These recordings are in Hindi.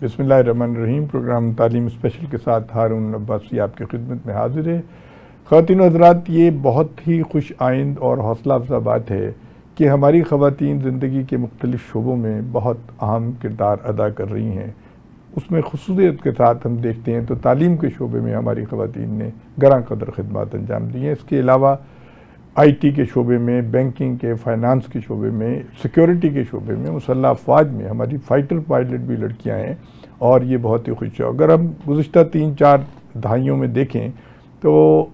बिस्मिल्लाहिर्रहमानिर्रहीम। प्रोग्राम तालीम स्पेशल के साथ हारून अब्बासी आपकी खिदमत में हाजिर है। ख़वातीन हज़रात, ये बहुत ही खुश आइंद और हौसला अफजा बात है कि हमारी ख़वातीन ज़िंदगी के मुख्तलिफ़ शोबों में बहुत अहम किरदार अदा कर रही हैं। उसमें ख़ुसूसियत के साथ हम देखते हैं तो तालीम के शोबे में हमारी ख़वातीन ने गरां कदर खिदमत अंजाम दी हैं। इसके अलावा IT के शोबे में, बैंकिंग के, फाइनेंस के शोबे में, सिक्योरिटी के शोबे में, मुसल्लह अफवाज में हमारी फ़ाइटर पायलट भी लड़कियां हैं और ये बहुत ही खुश है। अगर हम गुज़िश्ता 3-4 दहाइयों में देखें तो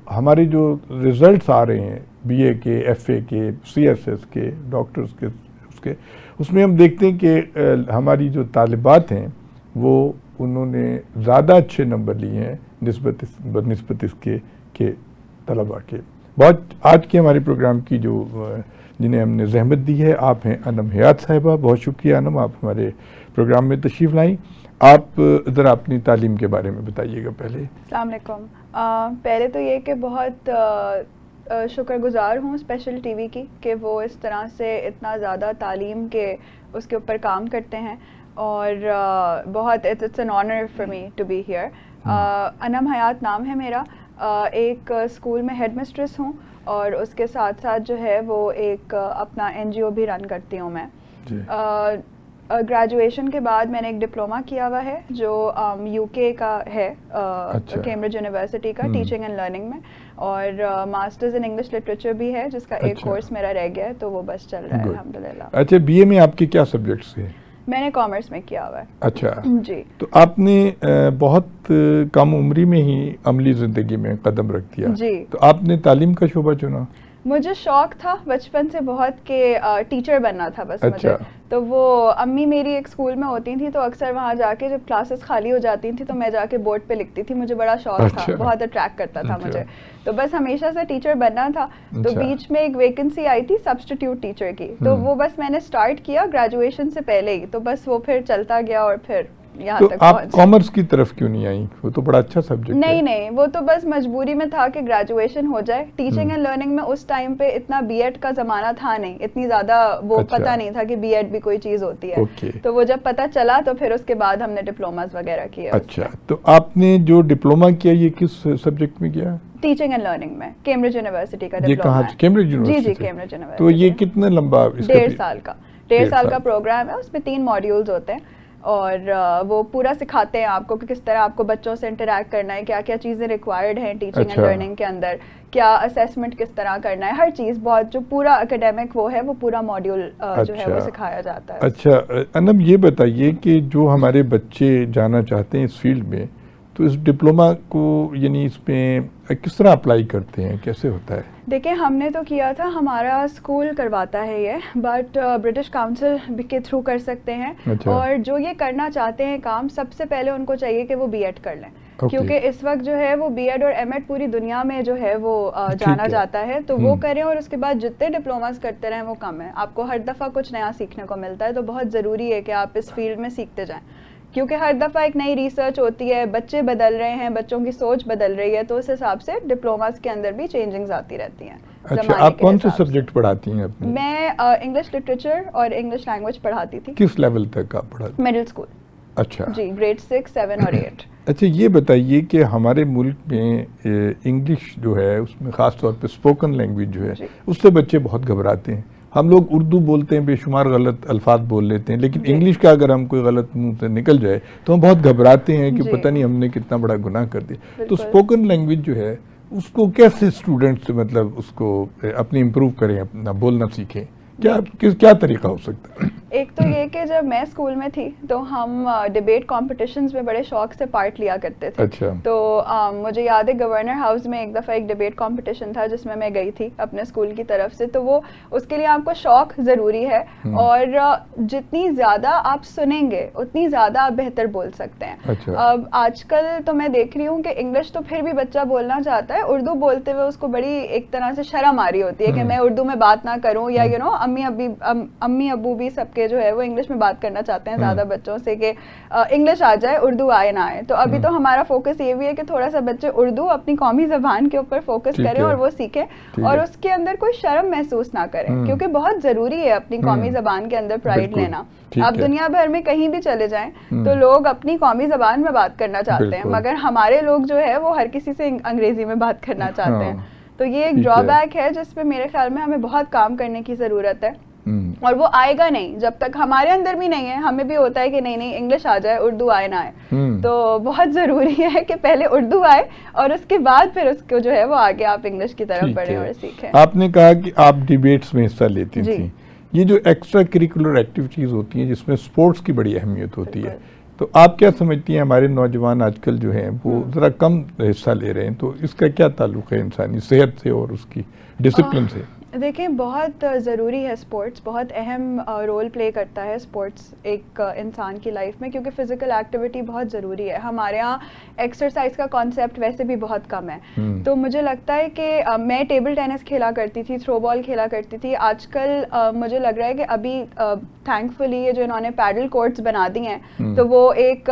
हमारे जो रिज़ल्ट्स आ रहे हैं BA के, FA के, CSS के, डॉक्टर्स के, उसमें हम देखते हैं कि हमारी जो तालिबात हैं वो उन्होंने ज़्यादा अच्छे नंबर लिए हैं निस्बत इसके के तलबा के। बहुत आज के हमारे प्रोग्राम की जो जिन्हें हमने ज़हमत दी है, आप हैं अनम हयात साहिबा। बहुत शुक्रिया अनम, आप हमारे प्रोग्राम में तशरीफ़ लाई। आप ज़रा अपनी तालीम के बारे में बताइएगा पहले। अस्सलाम वालेकुम। पहले तो ये कि बहुत शुक्रगुज़ार हूँ स्पेशल TV की कि वो इस तरह से इतना ज़्यादा तालीम के उसके ऊपर काम करते हैं और बहुत it's an honour for me to be here. Anam Hayat नाम है मेरा। एक स्कूल में हेड मिस्ट्रेस हूँ और उसके साथ साथ जो है वो एक अपना NGO भी रन करती हूँ मैं। ग्रेजुएशन के बाद मैंने एक डिप्लोमा किया हुआ है जो UK का है, कैम्ब्रिज यूनिवर्सिटी का, टीचिंग एंड लर्निंग में, और मास्टर्स इन इंग्लिश लिटरेचर भी है जिसका एक कोर्स मेरा रह गया है, तो वो बस चल रहा है अल्हम्दुलिल्लाह। अच्छा, BA में आपके क्या सब्जेक्ट्स हैं? मैंने कॉमर्स में किया हुआ है। अच्छा जी। तो आपने बहुत कम उम्री में ही अमली ज़िंदगी में कदम रख दिया जी। तो आपने तालीम का शोबा चुना? मुझे शौक था बचपन से बहुत के टीचर बनना था बस। अच्छा। मुझे तो वो अम्मी मेरी एक स्कूल में होती थी तो अक्सर वहाँ जाके जब क्लासेस खाली हो जाती थी तो मैं जाके बोर्ड पे लिखती थी। मुझे बड़ा शौक था, बहुत अट्रैक्ट करता था मुझे, तो बस हमेशा से टीचर बनना था। तो बीच में एक वैकेंसी आई थी सब्स्टिट्यूट टीचर की, तो वो बस मैंने स्टार्ट किया ग्रेजुएशन से पहले ही, तो बस वो फिर चलता गया और फिर यहाँ तो तक आप कॉमर्स की तरफ क्यों नहीं आई? वो तो बड़ा अच्छा सब्जेक्ट है। नहीं, वो तो बस मजबूरी में था कि ग्रेजुएशन हो जाए। टीचिंग एंड लर्निंग में उस टाइम पे इतना B.Ed का ज़माना था नहीं, इतनी ज़्यादा वो पता नहीं था कि B.Ed भी कोई चीज़ होती है। तो वो जब पता चला तो फिर उसके बाद हमने डिप्लोमास वगैरह किए। अच्छा, तो आपने जो डिप्लोमा किया ये किस सब्जेक्ट में किया? टीचिंग एंड लर्निंग में, कैम्ब्रिज यूनिवर्सिटी का डिप्लोमा है। Cambridge University? जी, कैम्ब्रिज यूनिवर्सिटी। तो ये कितने लंबा? 1.5 साल का प्रोग्राम है। उसमें 3 मॉड्यूल्स होते हैं और वो पूरा सिखाते हैं आपको कि किस तरह आपको बच्चों से इंटरेक्ट करना है, क्या क्या चीज़ें रिक्वायर्ड हैं टीचिंग एंड लर्निंग के अंदर, क्या असेसमेंट किस तरह करना है, हर चीज़ बहुत जो पूरा एकेडमिक वो है वो पूरा मॉड्यूल जो है वो सिखाया जाता है। अच्छा अनम, ये बताइए कि जो हमारे बच्चे जाना चाहते हैं इस फील्ड में, तो इस डिप्लोमा को यानी इसमें किस तरह अप्लाई करते हैं, कैसे होता है? देखिए, हमने तो किया था, हमारा स्कूल करवाता है ये, बट ब्रिटिश काउंसिल के थ्रू कर सकते हैं। अच्छा। और जो ये करना चाहते हैं काम, सबसे पहले उनको चाहिए कि वो B.Ed कर लें, क्योंकि इस वक्त जो है वो B.Ed और M.Ed पूरी दुनिया में जो है वो जाना जाता है, तो वो करें। और उसके बाद जितने डिप्लोमास करते रहें वो कम है, आपको हर दफ़ा कुछ नया सीखने को मिलता है, तो बहुत ज़रूरी है कि आप इस फील्ड में सीखते जाएँ, क्योंकि हर दफ़ा एक नई रिसर्च होती है, बच्चे बदल रहे हैं, बच्चों की सोच बदल रही है, तो उस हिसाब से डिप्लोमास के अंदर भी चेंजिंग्स आती रहती हैं। अच्छा, आप कौन से सब्जेक्ट पढ़ाती हैं अपने? मैं इंग्लिश लिटरेचर और इंग्लिश लैंग्वेज पढ़ाती थी। किस लेवल तक आप पढ़ाती? Middle school. अच्छा जी, ग्रेड 6, 7 और 8। अच्छा, ये बताइए कि हमारे मुल्क में इंग्लिश जो है उसमें ख़ास तौर पे स्पोकन लैंग्वेज जो है उससे बच्चे बहुत घबराते हैं। हम लोग उर्दू बोलते हैं, बेशुमार गलत अल्फाज बोल लेते हैं, लेकिन इंग्लिश का अगर हम कोई गलत मुंह से निकल जाए तो हम बहुत घबराते हैं कि पता नहीं हमने कितना बड़ा गुनाह कर दिया। तो स्पोकन लैंग्वेज जो है उसको कैसे स्टूडेंट्स मतलब उसको अपनी इम्प्रूव करें, अपना बोलना सीखें, क्या तरीका हो सकता है? एक तो ये कि जब मैं स्कूल में थी तो हम डिबेट कॉम्पिटिशन्स में बड़े शौक से पार्ट लिया करते थे। अच्छा। तो मुझे याद है गवर्नर हाउस में एक दफ़ा एक डिबेट कॉम्पिटिशन था जिसमें मैं गई थी अपने स्कूल की तरफ से, तो वो उसके लिए आपको शौक ज़रूरी है और जितनी ज़्यादा आप सुनेंगे उतनी ज़्यादा आप बेहतर बोल सकते हैं। अच्छा। अब आजकल तो मैं देख रही हूँ कि इंग्लिश तो फिर भी बच्चा बोलना चाहता है, उर्दू बोलते हुए उसको बड़ी एक तरह से शर्म आ रही होती है कि मैं उर्दू में बात ना करूँ, या अम्मी अब्बू भी सबके लिए जो है वो इंग्लिश में बात करना चाहते हैं ज़्यादा बच्चों से कि इंग्लिश आ जाए, उर्दू आए ना आए। तो अभी तो हमारा फोकस ये भी है कि थोड़ा सा बच्चे उर्दू अपनी कौमी ज़बान के ऊपर फोकस करें और वो सीखें और उसके अंदर कोई शर्म महसूस ना करें, क्योंकि बहुत ज़रूरी है अपनी कौमी ज़बान के अंदर प्राइड लेना। आप दुनिया भर में कहीं भी चले जाएं तो लोग अपनी कौमी ज़बान में बात करना चाहते हैं, मगर हमारे लोग जो है वो हर किसी से अंग्रेजी में बात करना चाहते हैं। तो ये एक ड्रॉबैक है जिस पे मेरे ख्याल में हमें बहुत काम करने की ज़रूरत है, और वो आएगा नहीं जब तक हमारे अंदर भी नहीं है। हमें भी होता है कि नहीं इंग्लिश आ जाए, उर्दू आए ना आए। तो बहुत ज़रूरी है कि पहले उर्दू आए और उसके बाद फिर उसको जो है वो आगे आप इंग्लिश की तरफ बढ़ें और सीखें। आपने कहा कि आप डिबेट्स में हिस्सा लेती थी, ये जो एक्स्ट्रा करिकुलर एक्टिविटीज़ होती हैं जिसमें स्पोर्ट्स की बड़ी अहमियत होती है, तो आप क्या समझती हैं हमारे नौजवान आजकल जो हैं वो ज़रा कम हिस्सा ले रहे हैं, तो इसका क्या ताल्लुक़ है इंसानी सेहत से और उसकी डिसिप्लिन से? देखिए बहुत ज़रूरी है स्पोर्ट्स, बहुत अहम रोल प्ले करता है स्पोर्ट्स एक इंसान की लाइफ में, क्योंकि फ़िज़िकल एक्टिविटी बहुत ज़रूरी है। हमारे यहाँ एक्सरसाइज का कॉन्सेप्ट वैसे भी बहुत कम है। तो मुझे लगता है कि मैं टेबल टेनिस खेला करती थी, थ्रो बॉल खेला करती थी। आजकल मुझे लग रहा है कि अभी थैंकफुली ये जो इन्होंने पैडल कोर्ट्स बना दी हैं तो वो एक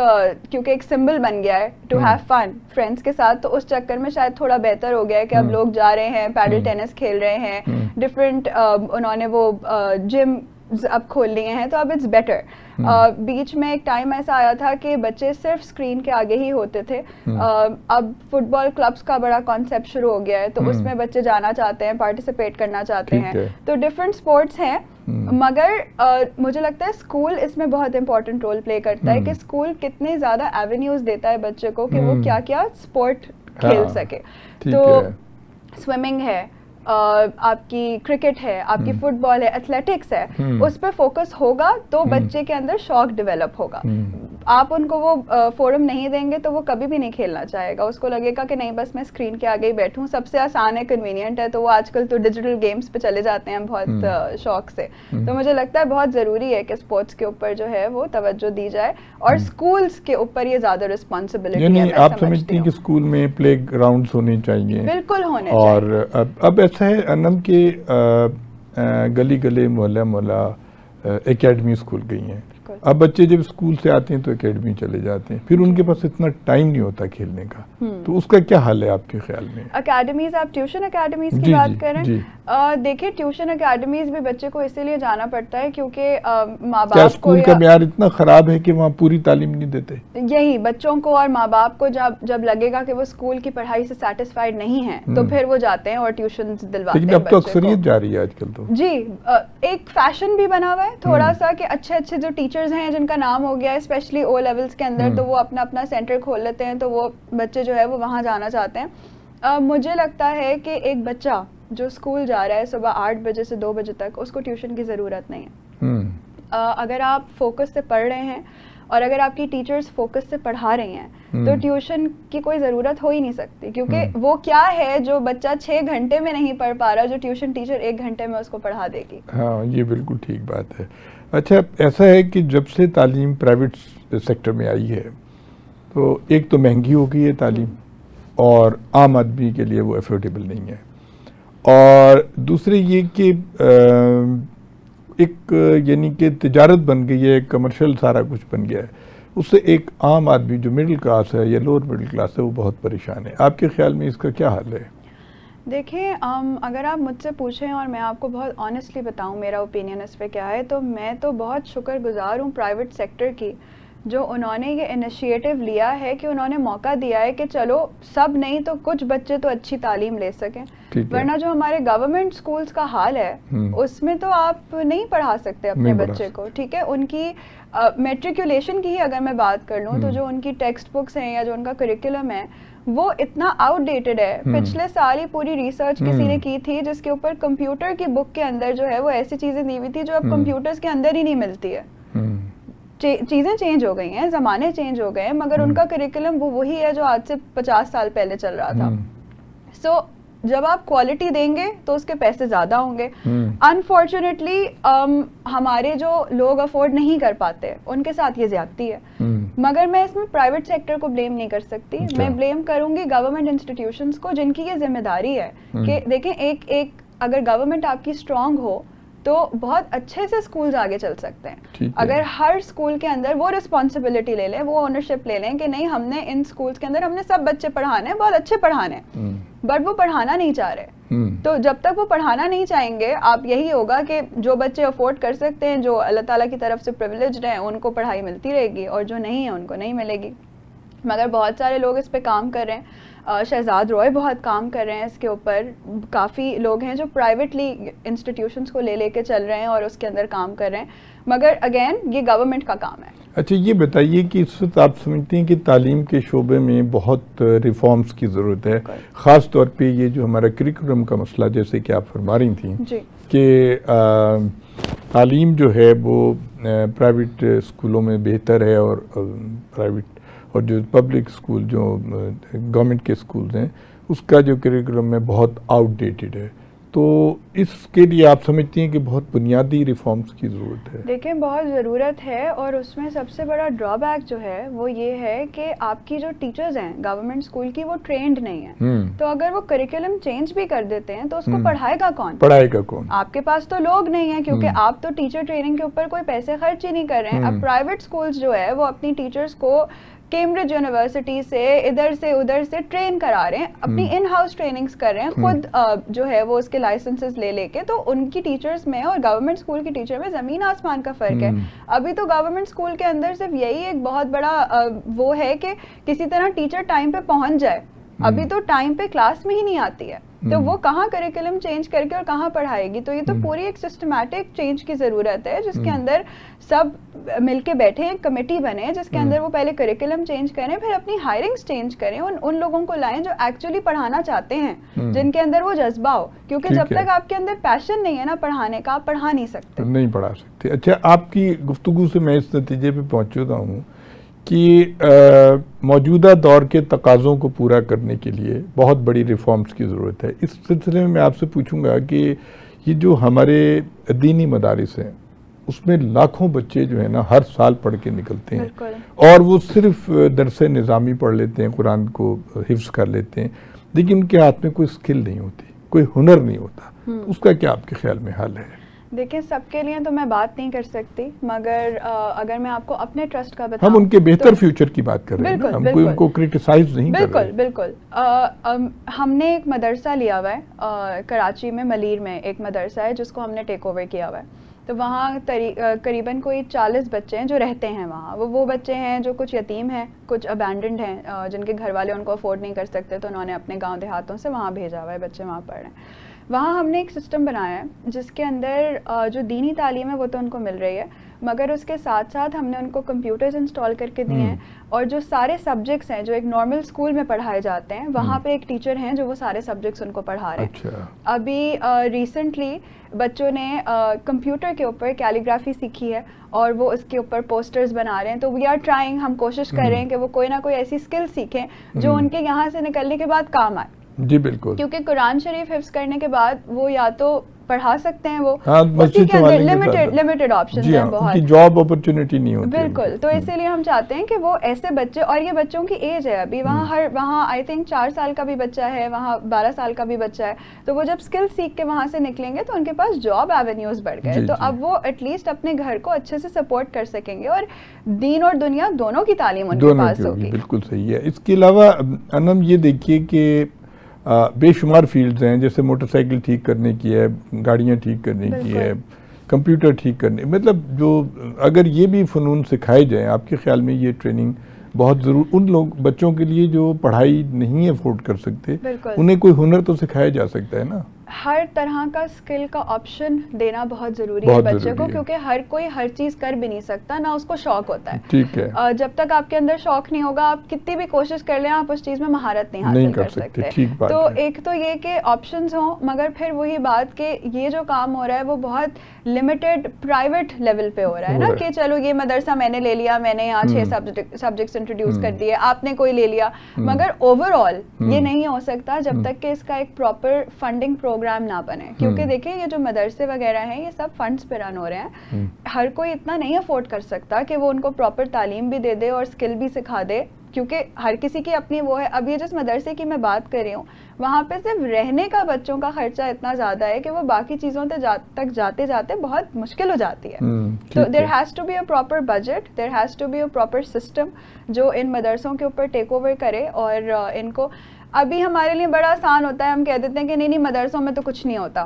क्योंकि एक सिंबल बन गया है टू हैव फन फ्रेंड्स के साथ, तो उस चक्कर में शायद थोड़ा बेहतर हो गया है कि अब लोग जा रहे हैं, पैडल टेनिस खेल रहे हैं, डिफरेंट उन्होंने वो जिम अब खोल लिए हैं, तो अब इट्स बेटर। बीच में एक टाइम ऐसा आया था कि बच्चे सिर्फ स्क्रीन के आगे ही होते थे। अब फुटबॉल क्लब्स का बड़ा कॉन्सेप्ट शुरू हो गया है, तो उसमें बच्चे जाना चाहते हैं, पार्टिसिपेट करना चाहते हैं। तो डिफरेंट स्पोर्ट्स हैं, मगर मुझे लगता है स्कूल इसमें बहुत इंपॉर्टेंट रोल प्ले करता है कि स्कूल कितने ज़्यादा एवेन्यूज़ देता है बच्चे को कि वो क्या क्या स्पोर्ट खेल सके। तो स्विमिंग है, आपकी क्रिकेट है, आपकी फुटबॉल है, एथलेटिक्स है, उस पर फोकस होगा तो बच्चे के अंदर शौक डेवलप होगा। आप उनको वो फोरम नहीं देंगे तो वो कभी भी नहीं खेलना चाहेगा, उसको लगेगा कि नहीं बस मैं स्क्रीन के आगे ही बैठूं, सबसे आसान है, कन्वीनियंट है, तो वो आजकल तो डिजिटल गेम्स पे चले जाते हैं बहुत शौक से। तो मुझे लगता है बहुत ज़रूरी है कि स्पोर्ट्स के ऊपर जो है वो तवज्जो दी जाए और स्कूल्स के ऊपर ये ज़्यादा रिस्पॉन्सिबिलिटी है। आप समझती हैं कि स्कूल में प्ले ग्राउंड्स होने चाहिए? बिल्कुल होने चाहिए। और अब ऐसा है अनम के गली गले मोहल्ला मोहल्ला एकेडमी स्कूल गई हैं। अब बच्चे जब स्कूल से आते हैं तो एकेडमी चले जाते हैं, फिर उनके पास इतना टाइम नहीं होता खेलने का, तो उसका क्या हाल है आपके ख्याल में? एकेडमीज, आप ट्यूशन एकेडमीज की बात करें, देखिए ट्यूशन एकेडमीज भी बच्चे को इसीलिए जाना पड़ता है क्योंकि माँ बाप स्कूल का म्यार इतना खराब है कि वहाँ पूरी तालीम नहीं देते। यही बच्चों को और माँ बाप को जब लगेगा कि वो स्कूल की पढ़ाई से सेटिस्फाइड नहीं है तो फिर वो जाते हैं और ट्यूशन दिलवाते हैं। लेकिन अब तो अक्सरियत जा रही है आजकल तो। जी, एक फैशन भी बना हुआ है थोड़ा सा कि अच्छे जो टीचर्स हैं जिनका नाम हो गया है स्पेशली ओ लेवल्स के अंदर, तो वो अपना अपना सेंटर खोल लेते हैं, तो वो बच्चे जो है वो वहाँ जाना चाहते हैं। मुझे लगता है कि एक बच्चा जो स्कूल जा रहा है सुबह 8 बजे से 2 बजे तक, उसको ट्यूशन की ज़रूरत नहीं है। अगर आप फोकस से पढ़ रहे हैं और अगर आपकी टीचर्स फोकस से पढ़ा रही हैं तो ट्यूशन की कोई ज़रूरत हो ही नहीं सकती, क्योंकि वो क्या है जो बच्चा 6 घंटे में नहीं पढ़ पा रहा, जो ट्यूशन टीचर 1 घंटे में उसको पढ़ा देगी। हाँ, ये बिल्कुल ठीक बात है। अच्छा, ऐसा है कि जब से तालीम प्राइवेट सेक्टर में आई है तो एक तो महंगी हो गई है तालीम और आम आदमी के लिए वो एफोर्डेबल नहीं है, और दूसरे ये कि एक यानी कि तिजारत बन गई है, कमर्शियल सारा कुछ बन गया है, उससे एक आम आदमी जो मिडिल क्लास है या लोअर मिडिल क्लास है वो बहुत परेशान है। आपके ख्याल में इसका क्या हाल है? देखिए, अगर आप मुझसे पूछें और मैं आपको बहुत ऑनेस्टली बताऊं मेरा ओपिनियन इस पे क्या है, तो मैं तो बहुत शुक्रगुजार हूँ प्राइवेट सेक्टर की, जो उन्होंने ये इनिशिएटिव लिया है कि उन्होंने मौका दिया है कि चलो सब नहीं तो कुछ बच्चे तो अच्छी तालीम ले सकें, वरना जो हमारे गवर्नमेंट स्कूल्स का हाल है उसमें तो आप नहीं पढ़ा सकते अपने बच्चे को। ठीक है, उनकी मेट्रिकुलेशन की ही अगर मैं बात कर लूँ तो जो उनकी टेक्स्ट बुक्स हैं या जो उनका करिकुलम है वो इतना आउटडेटेड है। पिछले साल ही पूरी रिसर्च किसी ने की थी जिसके ऊपर कंप्यूटर की बुक के अंदर जो है वो ऐसी चीज़ें दी हुई थी जो अब कंप्यूटर्स के अंदर ही नहीं मिलती है। चीज़ें चेंज हो गई हैं, ज़माने चेंज हो गए हैं, मगर उनका करिकुलम वो वही है जो आज से 50 साल पहले चल रहा था। सो जब आप क्वालिटी देंगे तो उसके पैसे ज़्यादा होंगे। अनफॉर्चुनेटली हमारे जो लोग अफोर्ड नहीं कर पाते उनके साथ ये ज्यादती है, मगर मैं इसमें प्राइवेट सेक्टर को ब्लेम नहीं कर सकती। मैं ब्लेम करूंगी गवर्नमेंट इंस्टीट्यूशंस को, जिनकी ये जिम्मेदारी है कि देखें एक अगर गवर्नमेंट आपकी स्ट्रांग हो तो बहुत अच्छे से स्कूल्स आगे चल सकते हैं अगर हर स्कूल के अंदर वो रिस्पॉन्सिबिलिटी ले लें, वो ओनरशिप ले लें कि नहीं हमने इन स्कूल्स के अंदर हमने सब बच्चे पढ़ाने हैं, बहुत अच्छे पढ़ाने हैं, बट वो पढ़ाना नहीं चाह रहे। तो जब तक वो पढ़ाना नहीं चाहेंगे, आप यही होगा कि जो बच्चे अफोर्ड कर सकते हैं, जो अल्लाह ताला की तरफ से प्रिविलेज्ड हैं, उनको पढ़ाई मिलती रहेगी और जो नहीं है उनको नहीं मिलेगी। मगर बहुत सारे लोग इस पे काम कर रहे हैं, शहजाद रॉय बहुत काम कर रहे हैं इसके ऊपर, काफ़ी लोग हैं जो प्राइवेटली इंस्टीट्यूशंस को ले लेके चल रहे हैं और उसके अंदर काम कर रहे हैं, मगर अगेन ये गवर्नमेंट का काम है। अच्छा, ये बताइए कि इस वक्त आप समझते हैं कि तालीम के शोबे में बहुत रिफॉर्म्स की ज़रूरत है, ख़ास तौर पे ये जो हमारा करिकुलम का मसला, जैसे कि आप फरमा रही थी कि तालीम जो है वो प्राइवेट स्कूलों में बेहतर है और प्राइवेट और जो पब्लिक स्कूल जो गवर्नमेंट के स्कूल्स हैं उसका जो करिकुलम है बहुत आउटडेटेड है। तो इसके लिए आप समझती हैं कि बहुत बुनियादी रिफॉर्म्स की ज़रूरत है? देखिए, बहुत ज़रूरत है और उसमें सबसे बड़ा ड्रॉबैक जो है वो ये है कि आपकी जो टीचर्स हैं गवर्नमेंट स्कूल की, वो ट्रेंड नहीं है। तो अगर वो करिकुलम चेंज भी कर देते हैं तो उसको पढ़ाएगा कौन? आपके पास तो लोग नहीं है, क्योंकि आप तो टीचर ट्रेनिंग के ऊपर कोई पैसे खर्च ही नहीं कर रहे हैं। अब प्राइवेट स्कूल्स जो है वो अपनी टीचर्स को कैम्ब्रिज यूनिवर्सिटी से इधर से उधर से ट्रेन करा रहे हैं, अपनी इन हाउस ट्रेनिंग्स कर रहे हैं खुद, जो है वो उसके लाइसेंसेस ले लेके। तो उनकी टीचर्स में और गवर्नमेंट स्कूल की टीचर में ज़मीन आसमान का फ़र्क है। अभी तो गवर्नमेंट स्कूल के अंदर सिर्फ यही एक बहुत बड़ा वो है कि किसी तरह टीचर टाइम पे पहुंच जाए, अभी तो टाइम पे क्लास में ही नहीं आती है, तो वो कहाँ करिकुलम चेंज करके और कहाँ पढ़ाएगी। तो ये तो पूरी एक सिस्टमैटिक चेंज की ज़रूरत है, जिसके अंदर सब मिलके बैठे, एक कमेटी बने जिसके अंदर वो पहले करिकुलम चेंज करें, फिर अपनी हायरिंग्स चेंज करें, उन लोगों को लाएं जो एक्चुअली पढ़ाना चाहते हैं, जिनके अंदर वो जज्बा हो, क्योंकि जब तक आपके अंदर पैशन नहीं है ना पढ़ाने का, आप पढ़ा नहीं सकते। नहीं पढ़ा सकते। अच्छा, आपकी गुफ्तगू से मैं इस नतीजे पे पहुंचता हूँ कि मौजूदा दौर के तकाज़ों को पूरा करने के लिए बहुत बड़ी रिफॉर्म्स की ज़रूरत है। इस सिलसिले में मैं आपसे पूछूंगा कि ये जो हमारे दीनी मदारिस हैं उसमें लाखों बच्चे जो है ना हर साल पढ़ के निकलते हैं और वो सिर्फ दरसे निज़ामी पढ़ लेते हैं, कुरान को हिफ्ज़ कर लेते हैं, लेकिन उनके हाथ में कोई स्किल नहीं होती, कोई हुनर नहीं होता। तो उसका क्या आपके ख्याल में हाल है? देखिए, सबके लिए तो मैं बात नहीं कर सकती, मगर अगर मैं आपको अपने ट्रस्ट का बताऊं, हम उनके बेहतर फ्यूचर की बात कर रहे हैं, हम कोई उनको क्रिटिसाइज नहीं कर रहे। बिल्कुल। हमने एक मदरसा लिया हुआ है कराची में, मलीर में एक मदरसा है जिसको हमने टेक ओवर किया हुआ है। तो वहाँ करीबन कोई 40 बच्चे हैं जो रहते हैं वहाँ। वो बच्चे हैं जो कुछ यतीम हैं, कुछ अबैंडन्ड हैं, जिनके घर वाले उनको अफोर्ड नहीं कर सकते, तो उन्होंने अपने गाँव देहातों से वहाँ भेजा हुआ है, बच्चे वहाँ पढ़ रहे हैं। वहाँ हमने एक सिस्टम बनाया है जिसके अंदर जो दीनी तालीम है वो तो उनको मिल रही है, मगर उसके साथ साथ हमने उनको कंप्यूटर्स इंस्टॉल करके दिए हैं, और जो सारे सब्जेक्ट्स हैं जो एक नॉर्मल स्कूल में पढ़ाए जाते हैं, वहाँ पे एक टीचर हैं जो वो सारे सब्जेक्ट्स उनको पढ़ा रहे हैं। अच्छा। अभी रिसेंटली बच्चों ने कंप्यूटर के ऊपर कैलीग्राफी सीखी है और वो उसके ऊपर पोस्टर्स बना रहे हैं। तो वी आर ट्राइंग, हम कोशिश कर रहे हैं कि वो कोई ना कोई ऐसी स्किल सीखें जो उनके यहाँ से निकलने के बाद काम आए। जी बिल्कुल, क्योंकि कुरान शरीफ हिफ्ज करने के बाद वो या तो पढ़ा सकते हैं, वो उसी के अंदर लिमिटेड ऑप्शंस हैं, बहुत जॉब अपॉर्चुनिटी नहीं होती। बिल्कुल, तो इसीलिए हम चाहते हैं कि वो ऐसे बच्चे, और ये बच्चों की एज है अभी वहाँ आई थिंक 4 साल का भी बच्चा है, वहाँ 12 साल का भी बच्चा है, तो वो जब स्किल सीख के वहाँ से निकलेंगे तो उनके पास जॉब एवेन्यूज बढ़ गए, तो अब वो एटलीस्ट अपने घर को अच्छे से सपोर्ट कर सकेंगे और दीन और दुनिया दोनों की तालीम उनके पास होगी। बिल्कुल सही है। इसके अलावा अनम ये देखिए कि बेशुमार फील्ड्स हैं, जैसे मोटरसाइकिल ठीक करने की है, गाड़ियाँ ठीक करने की है, कंप्यूटर ठीक करने, मतलब जो अगर ये भी फ़नून सिखाए जाएं, आपके ख्याल में ये ट्रेनिंग बहुत ज़रूर उन लोग बच्चों के लिए जो पढ़ाई नहीं अफोर्ड कर सकते, उन्हें कोई हुनर तो सिखाया जा सकता है ना। हर तरह का स्किल का ऑप्शन देना बहुत ज़रूरी है बच्चे को, क्योंकि हर कोई हर चीज़ कर भी नहीं सकता, ना उसको शौक होता है। ठीक है। जब तक आपके अंदर शौक नहीं होगा, आप कितनी भी कोशिश कर लें, आप उस चीज़ में महारत नहीं हासिल कर सकते। ठीक बात तो है। एक तो ये कि ऑप्शंस हों, मगर फिर वही बात कि ये जो काम हो रहा है वो बहुत लिमिटेड प्राइवेट लेवल पे हो रहा है ना, कि चलो ये मदरसा मैंने ले लिया, मैंने यहाँ 6 सब्जेक्ट्स इंट्रोड्यूस कर दिए, आपने कोई ले लिया, मगर ओवरऑल ये नहीं हो सकता जब तक कि इसका एक प्रॉपर फंडिंग प्रोग्राम ना बने। क्योंकि देखिए, ये जो मदरसे वगैरह हैं ये सब फंड्स पे रन हो रहे हैं, हर कोई इतना नहीं अफोर्ड कर सकता कि वो उनको प्रॉपर तालीम भी दे दे और स्किल भी सिखा दे, क्योंकि हर किसी की अपनी वो है। अब ये जिस मदरसे की मैं बात कर रही हूँ, वहाँ पे सिर्फ रहने का बच्चों का खर्चा इतना ज़्यादा है कि वो बाकी चीज़ों तक जाते जाते बहुत मुश्किल हो जाती है। तो there has to be a proper budget, there has to be a proper system जो इन मदरसों के ऊपर टेक ओवर करे। और इनको अभी हमारे लिए बड़ा आसान होता है, हम कह देते हैं कि नहीं मदरसों में तो कुछ नहीं होता,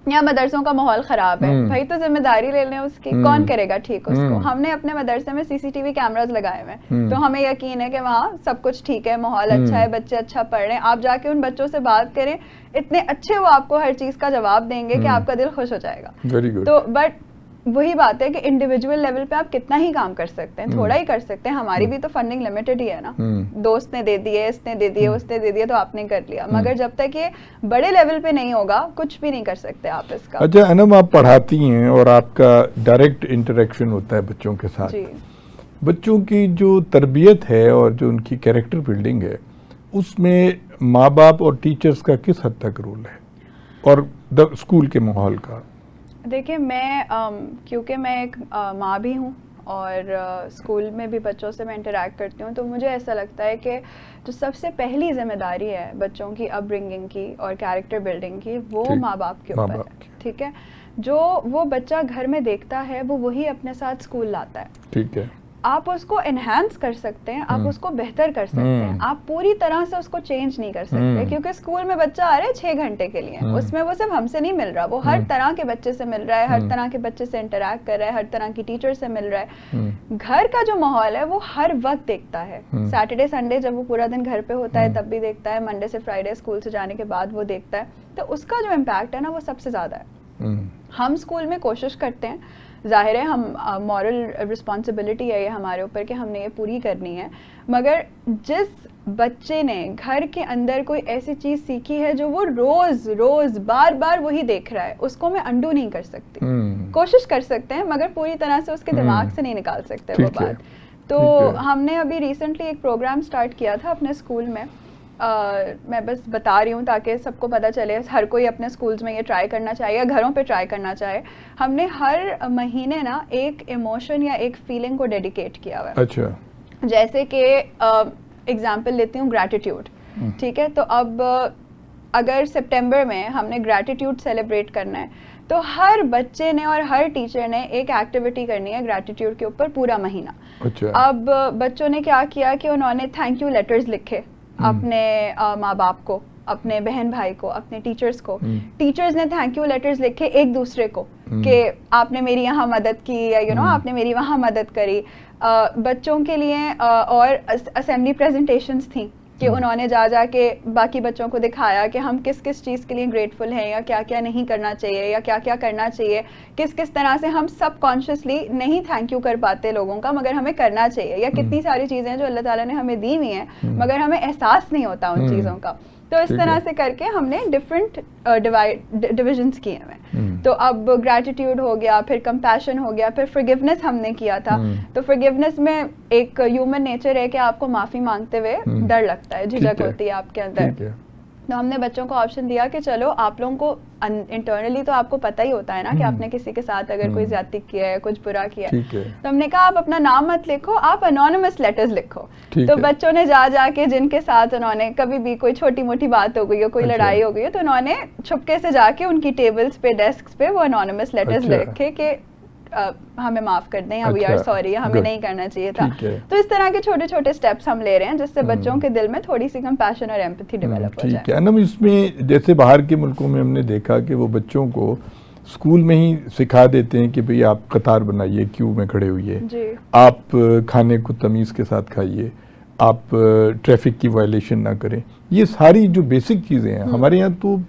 या मदरसों का माहौल ख़राब है, भाई तो जिम्मेदारी ले लें उसकी, कौन करेगा ठीक उसको। हमने अपने मदरसे में CCTV कैमरास लगाए हुए हैं, तो हमें यकीन है कि वहाँ सब कुछ ठीक है, माहौल अच्छा है, बच्चे अच्छा पढ़ रहे हैं। आप जाके उन बच्चों से बात करें, इतने अच्छे वो आपको हर चीज़ का जवाब देंगे कि आपका दिल खुश हो जाएगा। Very good. तो बट वही बात है कि इंडिविजुअल लेवल पे आप कितना ही काम कर सकते हैं, थोड़ा ही कर सकते हैं। हमारी भी तो फंडिंग लिमिटेड ही है ना, दोस्त ने दे दिए, इसने दे दिए, उसने दे दिए, तो आपने कर लिया। मगर जब तक ये बड़े लेवल पे नहीं होगा, कुछ भी नहीं कर सकते आप इसका। अच्छा अनम, आप पढ़ाती हैं और आपका डायरेक्ट इंटरेक्शन होता है बच्चों के साथ। जी। बच्चों की जो तरबियत है और जो उनकी कैरेक्टर बिल्डिंग है, उसमें माँ बाप और टीचर्स का किस हद तक रोल है, और स्कूल के माहौल का? देखिए मैं क्योंकि मैं एक माँ भी हूँ और स्कूल में भी बच्चों से मैं इंटरेक्ट करती हूँ, तो मुझे ऐसा लगता है कि जो सबसे पहली जिम्मेदारी है बच्चों की अपब्रिंगिंग की और कैरेक्टर बिल्डिंग की, वो माँ बाप के ऊपर है। ठीक है, जो वो बच्चा घर में देखता है वो वही अपने साथ स्कूल लाता है। ठीक है, आप उसको एनहांस कर सकते हैं, आप उसको बेहतर कर सकते हैं, आप पूरी तरह से उसको चेंज नहीं कर सकते। क्योंकि स्कूल में बच्चा आ रहा है 6 घंटे के लिए, उसमें वो सिर्फ हमसे नहीं मिल रहा, वो हर तरह के बच्चे से मिल रहा है, हर तरह के बच्चे से इंटरेक्ट कर रहा है, हर तरह की टीचर से मिल रहा है। घर का जो माहौल है वो हर वक्त देखता है। सैटरडे संडे जब वो पूरा दिन घर पे होता है तब भी देखता है, मंडे से फ्राइडे स्कूल से जाने के बाद वो देखता है। तो उसका जो इम्पैक्ट है ना वो सबसे ज़्यादा है। हम स्कूल में कोशिश करते हैं, जाहिर है हम मॉरल रिस्पॉन्सिबिलिटी है ये हमारे ऊपर कि हमने ये पूरी करनी है, मगर जिस बच्चे ने घर के अंदर कोई ऐसी चीज़ सीखी है जो वो रोज़ रोज़ बार बार वही देख रहा है, उसको मैं अंडू नहीं कर सकती। कोशिश कर सकते हैं मगर पूरी तरह से उसके दिमाग से नहीं निकाल सकते वो बात। तो हमने अभी रिसेंटली एक प्रोग्राम स्टार्ट किया था अपने स्कूल में। मैं बस बता रही हूँ ताकि सबको पता चले, हर कोई अपने स्कूल्स में ये ट्राई करना चाहिए या घरों पे ट्राई करना चाहे। हमने हर महीने ना एक इमोशन या एक फीलिंग को डेडिकेट किया हुआ है। अच्छा, जैसे कि एग्जांपल लेती हूँ ग्रैटिट्यूड। ठीक है, तो अब अगर सितंबर में हमने ग्रैटिट्यूड सेलिब्रेट करना है तो हर बच्चे ने और हर टीचर ने एक एक्टिविटी करनी है ग्रैटिट्यूड के ऊपर पूरा महीना। अच्छा। अब बच्चों ने क्या किया कि उन्होंने थैंक यू लेटर्स लिखे अपने माँ बाप को, अपने बहन भाई को, अपने टीचर्स को। टीचर्स ने थैंक यू लेटर्स लिखे एक दूसरे को कि आपने मेरी यहाँ मदद की या आपने मेरी वहाँ मदद करी। बच्चों के लिए और असेंबली प्रेजेंटेशंस थी कि उन्होंने जा के बाकी बच्चों को दिखाया कि हम किस किस चीज़ के लिए ग्रेटफुल हैं, या क्या क्या नहीं करना चाहिए, या क्या क्या करना चाहिए, किस किस तरह से हम सब कॉन्शियसली नहीं थैंक यू कर पाते लोगों का मगर हमें करना चाहिए, या कितनी सारी चीज़ें हैं जो अल्लाह ताला ने हमें दी हुई हैं मगर हमें एहसास नहीं होता उन चीज़ों का। तो इस तरह से करके हमने डिफरेंट डिविजन्स किए हैं। तो अब ग्रैटिट्यूड हो गया, फिर कंपैशन हो गया, फिर फॉरगिवनेस हमने किया था। तो फॉरगिवनेस में एक ह्यूमन नेचर है कि आपको माफ़ी मांगते हुए डर लगता है, झिझक होती है आपके अंदर। तो हमने बच्चों को ऑप्शन दिया कि चलो आप लोगों को इंटरनली तो आपको पता ही होता है ना कि आपने किसी के साथ अगर कोई ज्यादती किया है, कुछ बुरा किया है, तो हमने कहा आप अपना नाम मत लिखो, आप अनोनिमस लेटर्स लिखो। तो बच्चों ने जाके जिनके साथ उन्होंने कभी भी कोई छोटी मोटी बात हो गई हो, कोई लड़ाई हो गई हो, तो उन्होंने छुपके से जाके उनकी टेबल्स पे, डेस्क पे वो अनोनिमस लेटर्स लिखे कि हमें माफ कर दें, वी आर सॉरी, हमें नहीं करना चाहिए था। तो इस तरह के छोटे छोटे स्टेप्स हम ले रहे हैं जिससे बच्चों के दिल में थोड़ी सी कंपैशन और एम्पैथी डेवलप हो जाए। ठीक है ना, इसमें जैसे बाहर के मुल्कों में हमने देखा कि वो बच्चों को स्कूल में ही सिखा देते हैं कि भाई आप कतार बनाइए, क्यू में खड़े हुइए, आप खाने को तमीज़ के साथ खाइए, आप ट्रैफिक की वायलेशन ना करें। ये सारी जो बेसिक चीज़ें हैं हमारे यहाँ तो,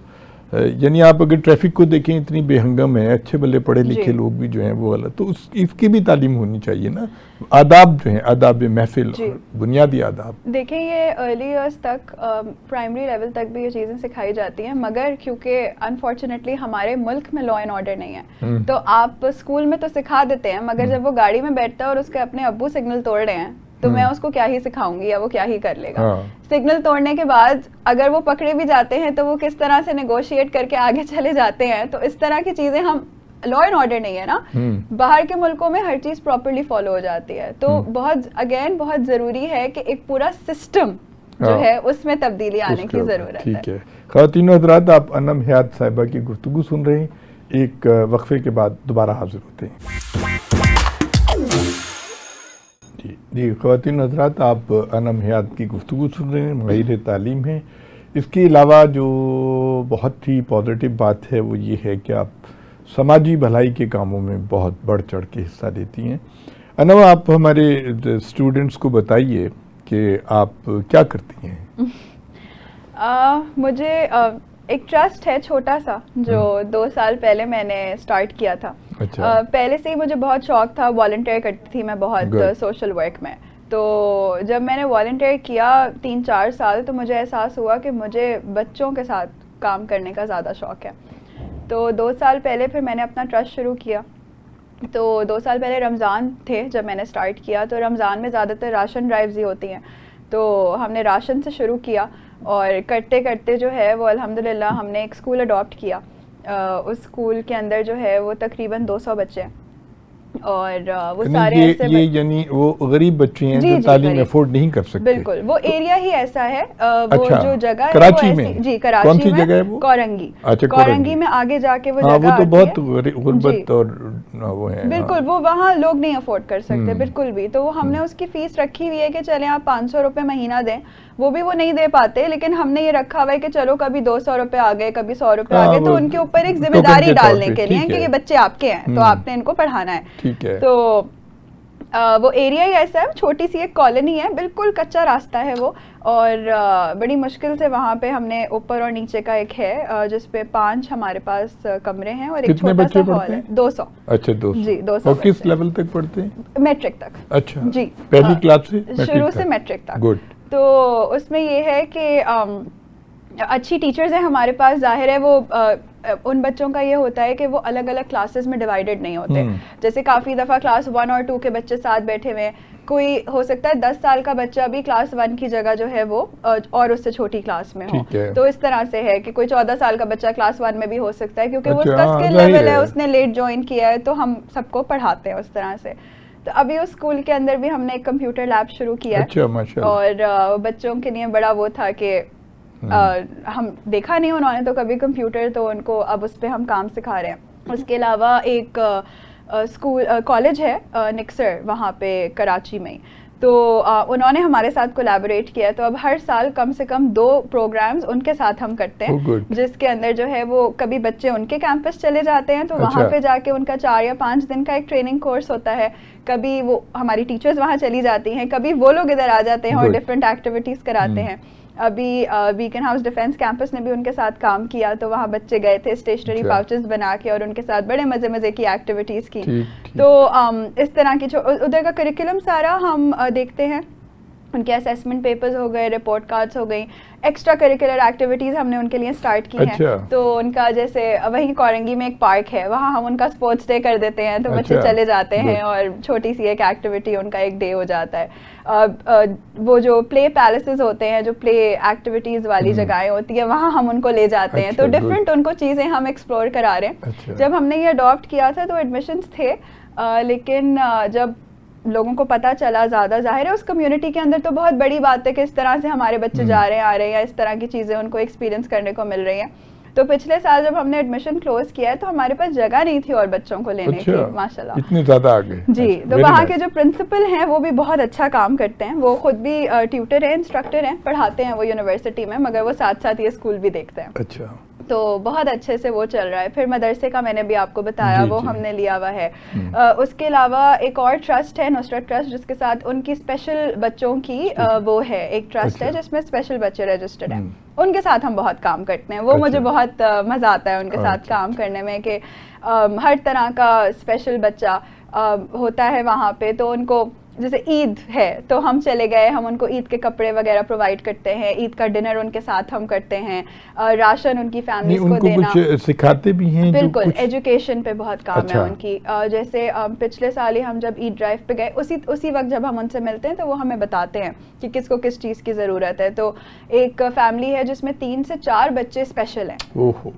यानी आप अगर ट्रैफिक को देखें इतनी बेहंगम है, अच्छे भले पढ़े लिखे लोग भी जो हैं वो वाला, तो इसकी भी तालीम होनी चाहिए ना। आदाब जो हैं, आदाब महफिल, बुनियादी आदाब। देखें ये अर्ली ईयर्स तक, प्राइमरी लेवल तक भी ये चीज़ें सिखाई जाती हैं, मगर क्योंकि अनफॉर्चुनेटली हमारे मुल्क में लॉ एंड ऑर्डर नहीं है, तो आप स्कूल में तो सिखा देते हैं मगर जब वो गाड़ी में बैठता है और उसके अपने अब्बू सिग्नल तोड़ रहे हैं तो मैं उसको क्या ही सिखाऊंगी या वो क्या ही कर लेगा। सिग्नल तोड़ने के बाद अगर वो पकड़े भी जाते हैं तो वो किस तरह से नेगोशिएट करके आगे चले जाते हैं। तो इस तरह की चीज़ें हम लॉ एंड ऑर्डर नहीं है ना, बाहर के मुल्कों में हर चीज प्रॉपर्ली फॉलो हो जाती है। तो बहुत जरूरी है कि एक पूरा सिस्टम जो है उसमें तब्दीली आने की जरूरत है। ठीक है ख़वातीन और हज़रात, आप अनम हयात साहिबा की गुफ्तगू सुन रहे हैं। एक वक्फे के बाद दोबारा हाजिर होते हैं। जी ख़वातीन और हज़रात, आप अनम हयात की गुफ्तगू सुन रहे हैं, माहिर तालीम है। इसके अलावा जो बहुत ही पॉजिटिव बात है वो ये है कि आप समाजी भलाई के कामों में बहुत बढ़ चढ़ के हिस्सा लेती हैं। अनम, आप हमारे स्टूडेंट्स को बताइए कि आप क्या करती हैं। मुझे एक ट्रस्ट है छोटा सा जो 2 साल पहले मैंने स्टार्ट किया था। अच्छा। पहले से ही मुझे बहुत शौक था, वॉलंटियर करती थी मैं बहुत सोशल वर्क में। तो जब मैंने वॉलंटियर किया 3-4 साल, तो मुझे एहसास हुआ कि मुझे बच्चों के साथ काम करने का ज़्यादा शौक है। तो 2 साल पहले फिर मैंने अपना ट्रस्ट शुरू किया। तो 2 साल पहले रमज़ान थे जब मैंने स्टार्ट किया। तो रमज़ान में ज़्यादातर राशन ड्राइव्स ही होती हैं, तो हमने राशन से शुरू किया और करते करते जो है वो अल्हम्दुलिल्लाह हमने एक स्कूल अडॉप्ट किया। उस स्कूल के अंदर जो है वो तकरीबन 200 बच्चे हैं और वो सारे ऐसे ये यानी वो गरीब बच्चे हैं जो तालीम अफोर्ड नहीं कर सकते। बिल्कुल, वो एरिया ही ऐसा है। वो अच्छा, जो जगह कराची है वो में। जी कराची कौन सी में जगह है वो? कोरंगी। अच्छा, कोरंगी में आगे जाके वो जगह वो तो बहुत है। गुर्बत और वो है। बिल्कुल, वो वहाँ लोग नहीं अफोर्ड कर सकते बिल्कुल भी। तो हमने उसकी फीस रखी हुई है कि चले आप 500 रुपये महीना दें, वो भी वो नहीं दे पाते, लेकिन हमने ये रखा हुआ है कि चलो कभी 200 रुपये आ गए, कभी 100 रुपये आ गए, तो उनके ऊपर एक जिम्मेदारी डालने के लिए कि ये बच्चे आपके हैं तो आपने इनको पढ़ाना है। ठीक है। तो वो एरिया ही ऐसा है, छोटी सी एक कॉलोनी है, बिल्कुल कच्चा रास्ता है वो, और बड़ी मुश्किल से वहाँ पे हमने ऊपर और नीचे का एक है जिसपे 5 हमारे पास कमरे हैं और एक छोटा सा हॉल है। 200। अच्छा, 200 जी, 200। और किस लेवल तक पढ़ते हैं? मैट्रिक तक। अच्छा जी, पहली क्लास से शुरू से मैट्रिक तक। गुड। तो उसमें ये है कि अच्छी टीचर्स हैं हमारे पास। जाहिर है वो उन बच्चों का ये होता है कि वो अलग अलग क्लासेस में डिवाइडेड नहीं होते। जैसे काफ़ी दफ़ा क्लास 1 और 2 के बच्चे साथ बैठे हुए हैं, कोई हो सकता है 10 साल का बच्चा भी क्लास 1 की जगह जो है वो और उससे छोटी क्लास में हो। तो इस तरह से है कि कोई 14 साल का बच्चा क्लास 1 में भी हो सकता है, क्योंकि वो उसका स्किल लेवल है, उसने लेट ज्वाइन किया है, तो हम सबको पढ़ाते हैं उस तरह से। तो अभी उस स्कूल के अंदर भी हमने एक कंप्यूटर लैब शुरू किया है। अच्छा, माशाल्लाह। और बच्चों के लिए बड़ा वो था कि हम देखा नहीं उन्होंने तो कभी कंप्यूटर, तो उनको अब उस पर हम काम सिखा रहे हैं। उसके अलावा एक स्कूल कॉलेज है निक्सर वहाँ पे कराची में, तो उन्होंने हमारे साथ कोलैबोरेट किया। तो अब हर साल कम से कम 2 प्रोग्राम्स उनके साथ हम करते हैं, जिसके अंदर जो है वो कभी बच्चे उनके कैंपस चले जाते हैं, तो वहाँ पे जाके उनका 4 या 5 दिन का एक ट्रेनिंग कोर्स होता है। कभी वो हमारी टीचर्स वहाँ चली जाती हैं, कभी वो लोग इधर आ जाते हैं और डिफरेंट एक्टिविटीज़ कराते हैं। अभी बीकन हाउस डिफेंस कैंपस ने भी उनके साथ काम किया, तो वहाँ बच्चे गए थे स्टेशनरी पाउचेस बना के और उनके साथ बड़े मज़े की एक्टिविटीज़ की। तो इस तरह की उधर का करिकुलम सारा हम देखते हैं। उनके असेसमेंट पेपर्स हो गए, रिपोर्ट कार्ड्स हो गई, एक्स्ट्रा करिकुलर एक्टिविटीज़ हमने उनके लिए स्टार्ट की हैं। तो उनका जैसे वहीं कोरंगी में एक पार्क है, वहाँ हम उनका स्पोर्ट्स डे कर देते हैं, तो बच्चे चले जाते हैं और छोटी सी एक एक्टिविटी उनका एक डे हो जाता है। वो जो प्ले पैलेसेस होते हैं, जो प्ले एक्टिविटीज़ वाली जगहें होती है, वहाँ हम उनको ले जाते हैं। तो डिफरेंट उनको चीज़ें हम एक्सप्लोर करा रहे हैं। जब हमने ये अडॉप्ट किया था तो एडमिशन्स थे, लेकिन जब लोगों को पता चला ज़्यादा, जाहिर है उस कम्युनिटी के अंदर तो बहुत बड़ी बात है कि इस तरह से हमारे बच्चे जा रहे हैं आ रहे हैं, या इस तरह की चीज़ें उनको एक्सपीरियंस करने को मिल रही हैं। तो पिछले साल जब हमने एडमिशन क्लोज किया है तो हमारे पास जगह नहीं थी और बच्चों को लेने की, माशाल्लाह इतने ज़्यादा आ गए। जी, तो वहाँ के जो प्रिंसिपल हैं वो भी बहुत अच्छा काम करते हैं। वो खुद भी ट्यूटर हैं, इंस्ट्रक्टर हैं, पढ़ाते हैं वो यूनिवर्सिटी में, मगर वो साथ साथ ये स्कूल भी देखते हैं। अच्छा, तो बहुत अच्छे से वो चल रहा है। फिर मदरसे का मैंने भी आपको बताया, वो हमने लिया हुआ है। उसके अलावा एक और ट्रस्ट है, नुसरत ट्रस्ट, जिसके साथ उनकी स्पेशल बच्चों की वो है, एक ट्रस्ट है जिसमें स्पेशल बच्चे रजिस्टर्ड हैं। उनके साथ हम बहुत काम करते हैं। वो मुझे बहुत मज़ा आता है उनके साथ काम करने में कि हर तरह का स्पेशल बच्चा होता है वहाँ पे, तो उनको जैसे ईद है तो हम चले गए, हम उनको ईद के कपड़े वगैरह प्रोवाइड करते हैं, ईद का डिनर उनके साथ हम करते हैं, राशन उनकी फैमिलीज को देना, कुछ सिखाते भी हैं? बिल्कुल, एजुकेशन पे बहुत काम अच्छा। है उनकी। जैसे पिछले साल ही हम जब ईद ड्राइव पे गए, उसी वक्त जब हम उनसे मिलते हैं तो वो हमें बताते हैं कि किसको किस चीज़ की ज़रूरत है। तो एक फैमिली है जिसमें 3 से 4 बच्चे स्पेशल हैं,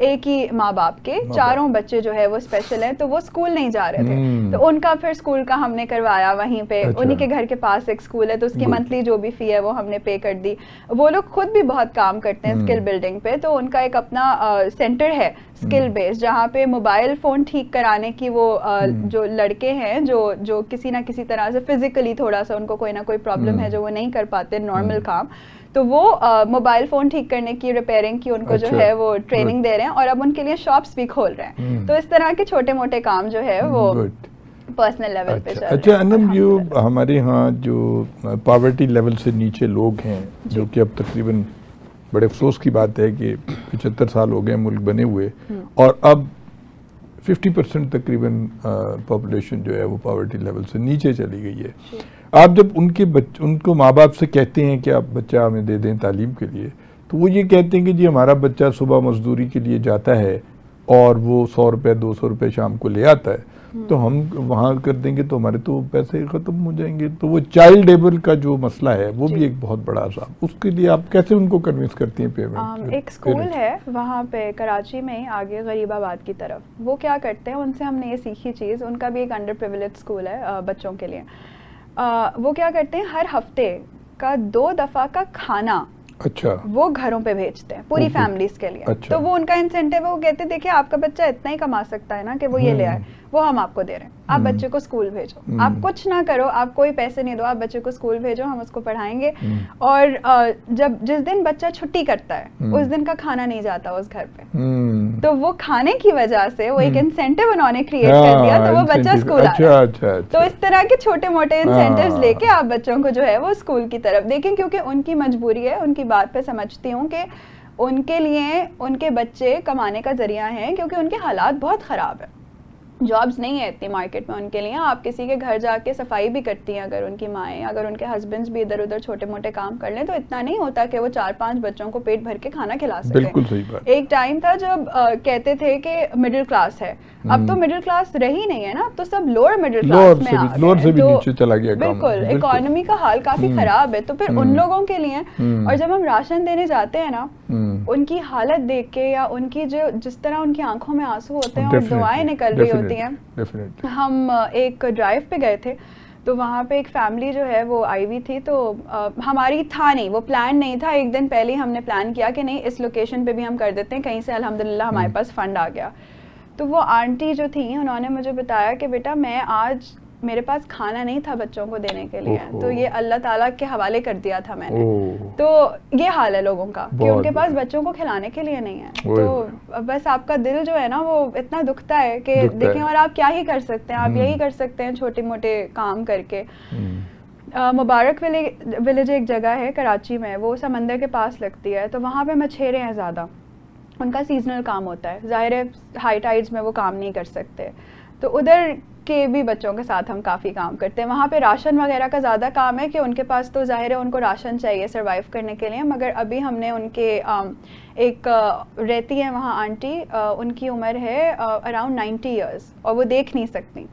एक ही माँ बाप के, चारों बच्चे जो है वो स्पेशल हैं, तो वो स्कूल नहीं जा रहे थे, तो उनका फिर स्कूल का हमने करवाया वहीं पे। उन्हीं के घर के पास एक स्कूल है, तो उसकी मंथली जो भी फी है वो हमने पे कर दी। वो लोग खुद भी बहुत काम करते हैं स्किल बिल्डिंग पे, तो उनका एक अपना सेंटर है स्किल बेस्ड, जहाँ पे मोबाइल फ़ोन ठीक कराने की वो जो लड़के हैं जो किसी ना किसी तरह से फिजिकली थोड़ा सा उनको कोई ना कोई प्रॉब्लम है जो वो नहीं कर पाते नॉर्मल काम, तो वो मोबाइल फ़ोन ठीक करने की, रिपेयरिंग की उनको जो है वो ट्रेनिंग दे रहे हैं, और अब उनके लिए शॉप्स भी खोल रहे हैं। तो इस तरह के छोटे मोटे काम जो है वो पर्सनल लेवल पे चल रहे हैं। अच्छा अनम, जो हमारे यहाँ जो पॉवर्टी लेवल से नीचे लोग हैं, जो कि अब तकरीबन बड़े अफसोस की बात है कि 75 साल हो गए मुल्क बने हुए, और अब 50% तकरीबन पॉपुलेशन जो है वो पॉवर्टी लेवल से नीचे चली गई है। आप जब उनको माँ बाप से कहते हैं कि आप बच्चा हमें दे दें तालीम के लिए, तो वो ये कहते हैं कि जी हमारा बच्चा सुबह मजदूरी के लिए जाता है और वो 100 रुपये 200 रुपये शाम को ले आता है, तो हम वहाँ कर देंगे तो हमारे तो पैसे ख़त्म हो जाएंगे। तो वो चाइल्ड लेबर का जो मसला है वो भी एक बहुत बड़ा सा, उसके लिए आप कैसे उनको कन्विंस करती हैं पेमेंट? एक स्कूल है वहाँ पे कराची में ही आगे गरीबाबाद की तरफ, वो क्या करते हैं, उनसे हमने ये सीखी चीज़, उनका भी एक अंडर प्रिविलेज स्कूल है बच्चों के लिए। वो क्या करते हैं, हर हफ्ते का 2 दफ़ा का खाना अच्छा वो घरों पे भेजते हैं पूरी फैमिलीज के लिए। अच्छा। तो वो उनका इंसेंटिव है, वो कहते हैं देखिए आपका बच्चा इतना ही कमा सकता है ना कि वो ये ले आए, वो हम आपको दे रहे हैं, आप बच्चे को स्कूल भेजो, आप कुछ ना करो, आप कोई पैसे नहीं दो, आप बच्चे को स्कूल भेजो, हम उसको पढ़ाएंगे। और जिस दिन बच्चा छुट्टी करता है उस दिन का खाना नहीं जाता उस घर पे, तो वो खाने की वजह से वो एक इंसेंटिव उन्होंने क्रिएट कर दिया, तो वो बच्चा स्कूल आ रहा है। तो इस तरह के छोटे मोटे इंसेंटिव्स लेके आप बच्चों को जो है वो स्कूल की तरफ देखें, क्योंकि उनकी मजबूरी है। उनकी बात पे समझती हूँ कि उनके लिए उनके बच्चे कमाने का जरिया है, क्योंकि उनके हालात बहुत ख़राब है, जॉब्स नहीं है इतनी मार्केट में उनके लिए। आप किसी के घर जाके सफाई भी करती हैं अगर उनकी माएँ, अगर उनके हस्बैंड्स भी इधर उधर छोटे मोटे काम कर लें, तो इतना नहीं होता कि वो 4-5 बच्चों को पेट भर के खाना खिला सकें। बिल्कुल सही बात। एक टाइम था जब कहते थे कि मिडिल क्लास है, अब तो मिडिल क्लास रही नहीं है ना, अब तो सब लोअर मिडिल क्लास में आ गए, लोअर से भी नीचे चला गया काम। बिल्कुल, इकोनॉमी का हाल काफी खराब है, तो फिर उन लोगों के लिए। और जब हम राशन देने जाते हैं ना, उनकी हालत देख के, या उनकी जो जिस तरह उनकी आंखों में आंसू होते हैं और दुआएं निकल रही होती हैं। हम एक ड्राइव पे गए थे, तो वहाँ पे एक फैमिली जो है वो आई हुई थी, तो हमारी था नहीं, वो प्लान नहीं था। एक दिन पहले हमने प्लान किया कि नहीं इस लोकेशन पे भी हम कर देते हैं, कहीं से अल्हम्दुलिल्लाह हमारे पास फंड आ गया। तो वो आंटी जो थी उन्होंने मुझे बताया कि बेटा मैं आज मेरे पास खाना नहीं था बच्चों को देने के लिए, तो ये अल्लाह ताला के हवाले कर दिया था मैंने। तो ये हाल है लोगों का कि उनके पास बच्चों को खिलाने के लिए नहीं है। तो बस आपका दिल जो है ना वो इतना दुखता है कि देखें, और आप क्या ही कर सकते हैं, आप यही कर सकते हैं छोटे मोटे काम करके। मुबारक विलेज एक जगह है कराची में, वो समंदर के पास लगती है, तो वहाँ पे मछेरे हैं ज़्यादा, उनका सीजनल काम होता है, ज़ाहिर है हाई टाइड्स में वो काम नहीं कर सकते, तो उधर के भी बच्चों के साथ हम काफ़ी काम करते हैं। वहाँ पे राशन वगैरह का ज़्यादा काम है कि उनके पास तो ज़ाहिर है उनको राशन चाहिए सर्वाइव करने के लिए, मगर अभी हमने उनके एक रहती है वहाँ आंटी, उनकी उम्र है अराउंड 90 ईयर्स और वो देख नहीं सकती,